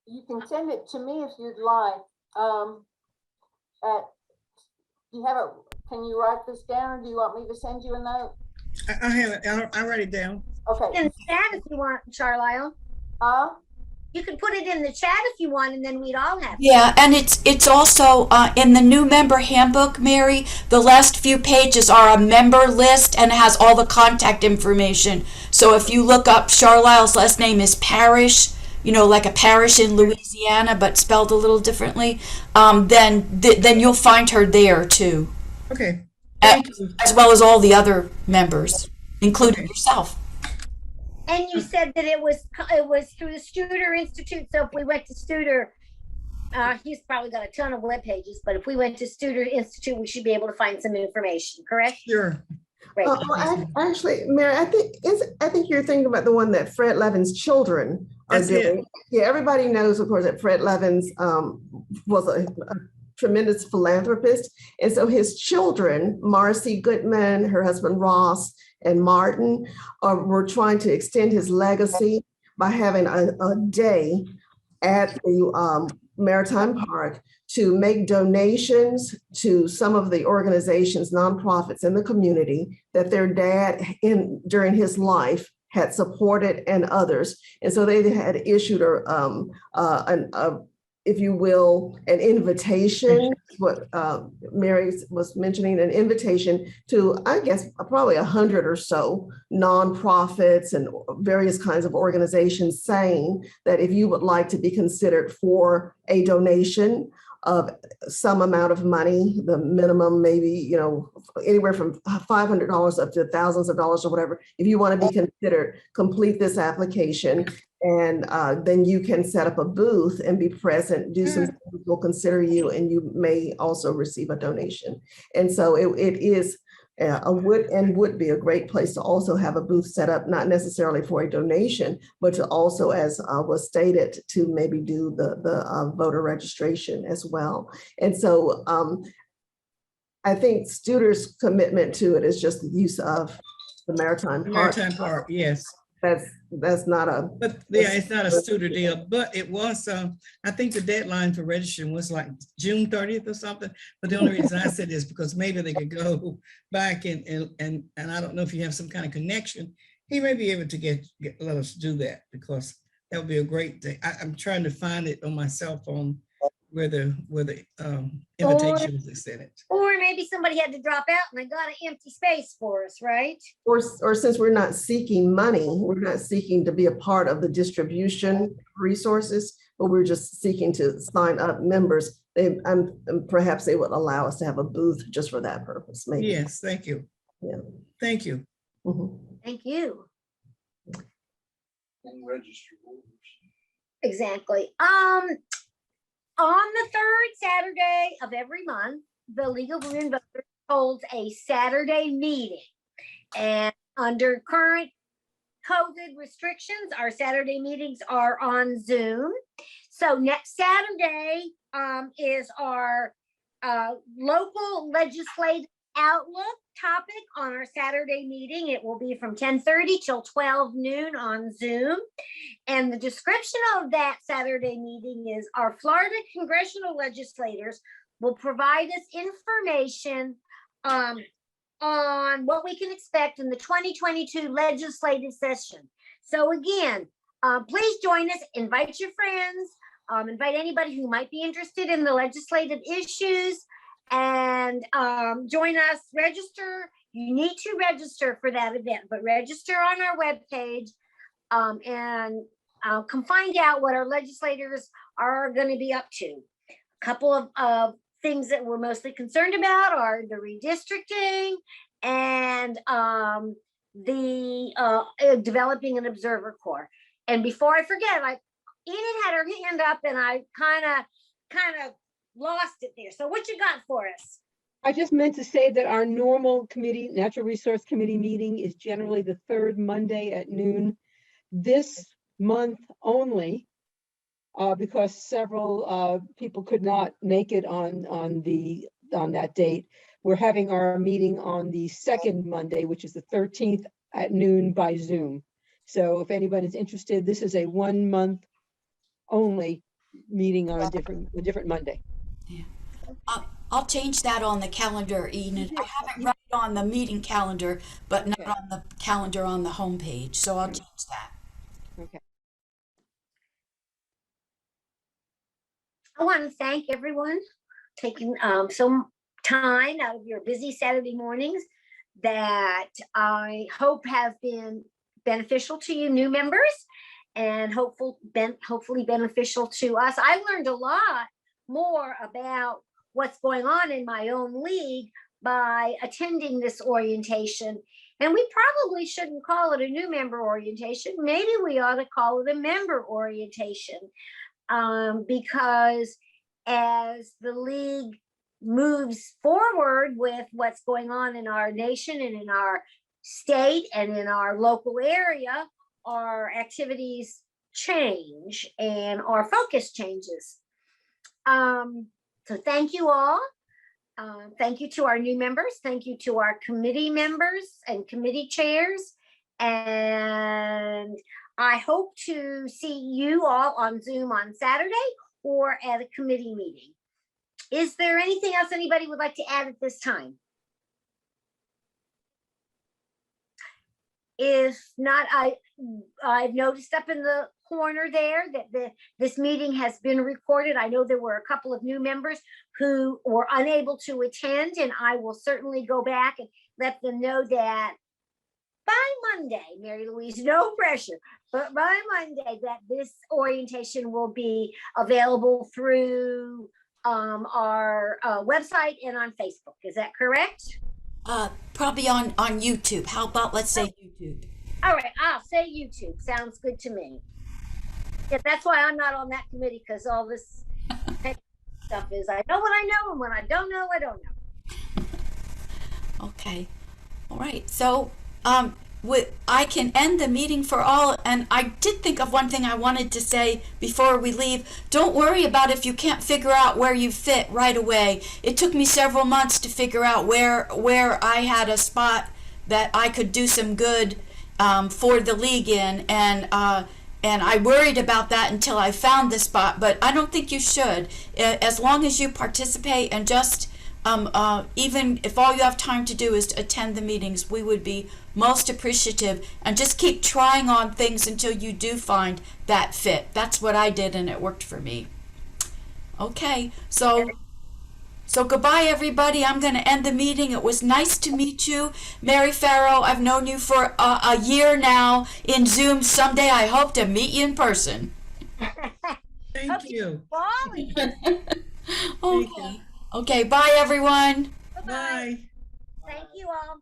You can send it to me if you'd like. Can you write this down, or do you want me to send you a note? I have it. I'll write it down. Okay. In the chat if you want, Shirley. You can put it in the chat if you want, and then we'd all have it. Yeah, and it's also in the new member handbook, Mary. The last few pages are a member list and it has all the contact information. So if you look up Charlisle's last name is Parrish, like a parish in Louisiana, but spelled a little differently, then you'll find her there too. Okay. As well as all the other members, including yourself. And you said that it was through the Studer Institute. So if we went to Studer, he's probably got a ton of web pages, but if we went to Studer Institute, we should be able to find some information, correct? Sure. Great. Actually, Mary, I think you're thinking about the one that Fred Levin's children are doing. Yeah, everybody knows, of course, that Fred Levins was a tremendous philanthropist. And so his children, Marcy Goodman, her husband Ross, and Martin. We're trying to extend his legacy by having a day at the Maritime Park to make donations to some of the organizations, nonprofits in the community that their dad during his life had supported, and others. And so they had issued if you will, an invitation, what Mary was mentioning, an invitation to, I guess, probably 100 or so nonprofits and various kinds of organizations, saying that if you would like to be considered for a donation of some amount of money, the minimum maybe, anywhere from $500 up to thousands of dollars or whatever, if you want to be considered, complete this application. And then you can set up a booth and be present, do some things, we'll consider you, and you may also receive a donation. And so it is would be a great place to also have a booth set up, not necessarily for a donation, but to also, as was stated, to maybe do the voter registration as well. And so I think Studer's commitment to it is just the use of the Maritime Park. Maritime Park, yes. That's not a. But yeah, it's not a Studer deal, but it was, I think the deadline for registering was like June 30th or something. But the only reason I said this because maybe they could go back and I don't know if you have some kind of connection. He may be able to let us do that, because that would be a great thing. I'm trying to find it on my cell phone where the invitation was extended. Or maybe somebody had to drop out and they got an empty space for us, right? Or since we're not seeking money, we're not seeking to be a part of the distribution resources, but we're just seeking to sign up members. Perhaps they would allow us to have a booth just for that purpose, maybe. Yes, thank you. Yeah. Thank you. Mm-hmm. Thank you. And register voters. Exactly. On the third Saturday of every month, the League of Women Voters holds a Saturday meeting. And under current COVID restrictions, our Saturday meetings are on Zoom. So next Saturday is our local legislative outlook topic on our Saturday meeting. It will be from 10:30 till 12 noon on Zoom. And the description of that Saturday meeting is our Florida congressional legislators will provide us information on what we can expect in the 2022 legislative session. So again, please join us, invite your friends, invite anybody who might be interested in the legislative issues, and join us. Register. You need to register for that event, but register on our webpage and come find out what our legislators are going to be up to. A couple of things that we're mostly concerned about are the redistricting and the developing an observer corps. And before I forget, Enid had her hand up and I kind of lost it there. So what you got for us? I just meant to say that our normal committee, Natural Resource Committee meeting is generally the third Monday at noon. This month only, because several people could not make it on that date. We're having our meeting on the second Monday, which is the 13th at noon by Zoom. So if anybody's interested, this is a 1 month only meeting on a different Monday. Yeah. I'll change that on the calendar, Enid. I have it right on the meeting calendar, but not on the calendar on the homepage. So I'll change that. Okay. I want to thank everyone taking some time out of your busy Saturday mornings that I hope have been beneficial to you new members, and hopefully beneficial to us. I learned a lot more about what's going on in my own league by attending this orientation. And we probably shouldn't call it a new member orientation. Maybe we ought to call it a member orientation, because as the league moves forward with what's going on in our nation and in our state and in our local area, our activities change and our focus changes. So thank you all. Thank you to our new members. Thank you to our committee members and committee chairs. And I hope to see you all on Zoom on Saturday or at a committee meeting. Is there anything else anybody would like to add at this time? If not, I've noticed up in the corner there that this meeting has been recorded. I know there were a couple of new members who were unable to attend, and I will certainly go back and let them know that by Monday, Mary Louise, no pressure, but by Monday that this orientation will be available through our website and on Facebook. Is that correct? Probably on YouTube. How about let's say YouTube? All right, I'll say YouTube. Sounds good to me. Yeah, that's why I'm not on that committee, because all this stuff is, I know what I know, and when I don't know, I don't know. Okay. All right. So I can end the meeting for all. And I did think of one thing I wanted to say before we leave. Don't worry about if you can't figure out where you fit right away. It took me several months to figure out where I had a spot that I could do some good for the league in. And I worried about that until I found the spot, but I don't think you should. As long as you participate and just even if all you have time to do is to attend the meetings, we would be most appreciative, and just keep trying on things until you do find that fit. That's what I did, and it worked for me. Okay, so goodbye, everybody. I'm going to end the meeting. It was nice to meet you. Mary Farrow, I've known you for a year now in Zoom. Someday I hope to meet you in person. Thank you. Okay. Okay, bye, everyone. Bye-bye. Bye. Thank you all.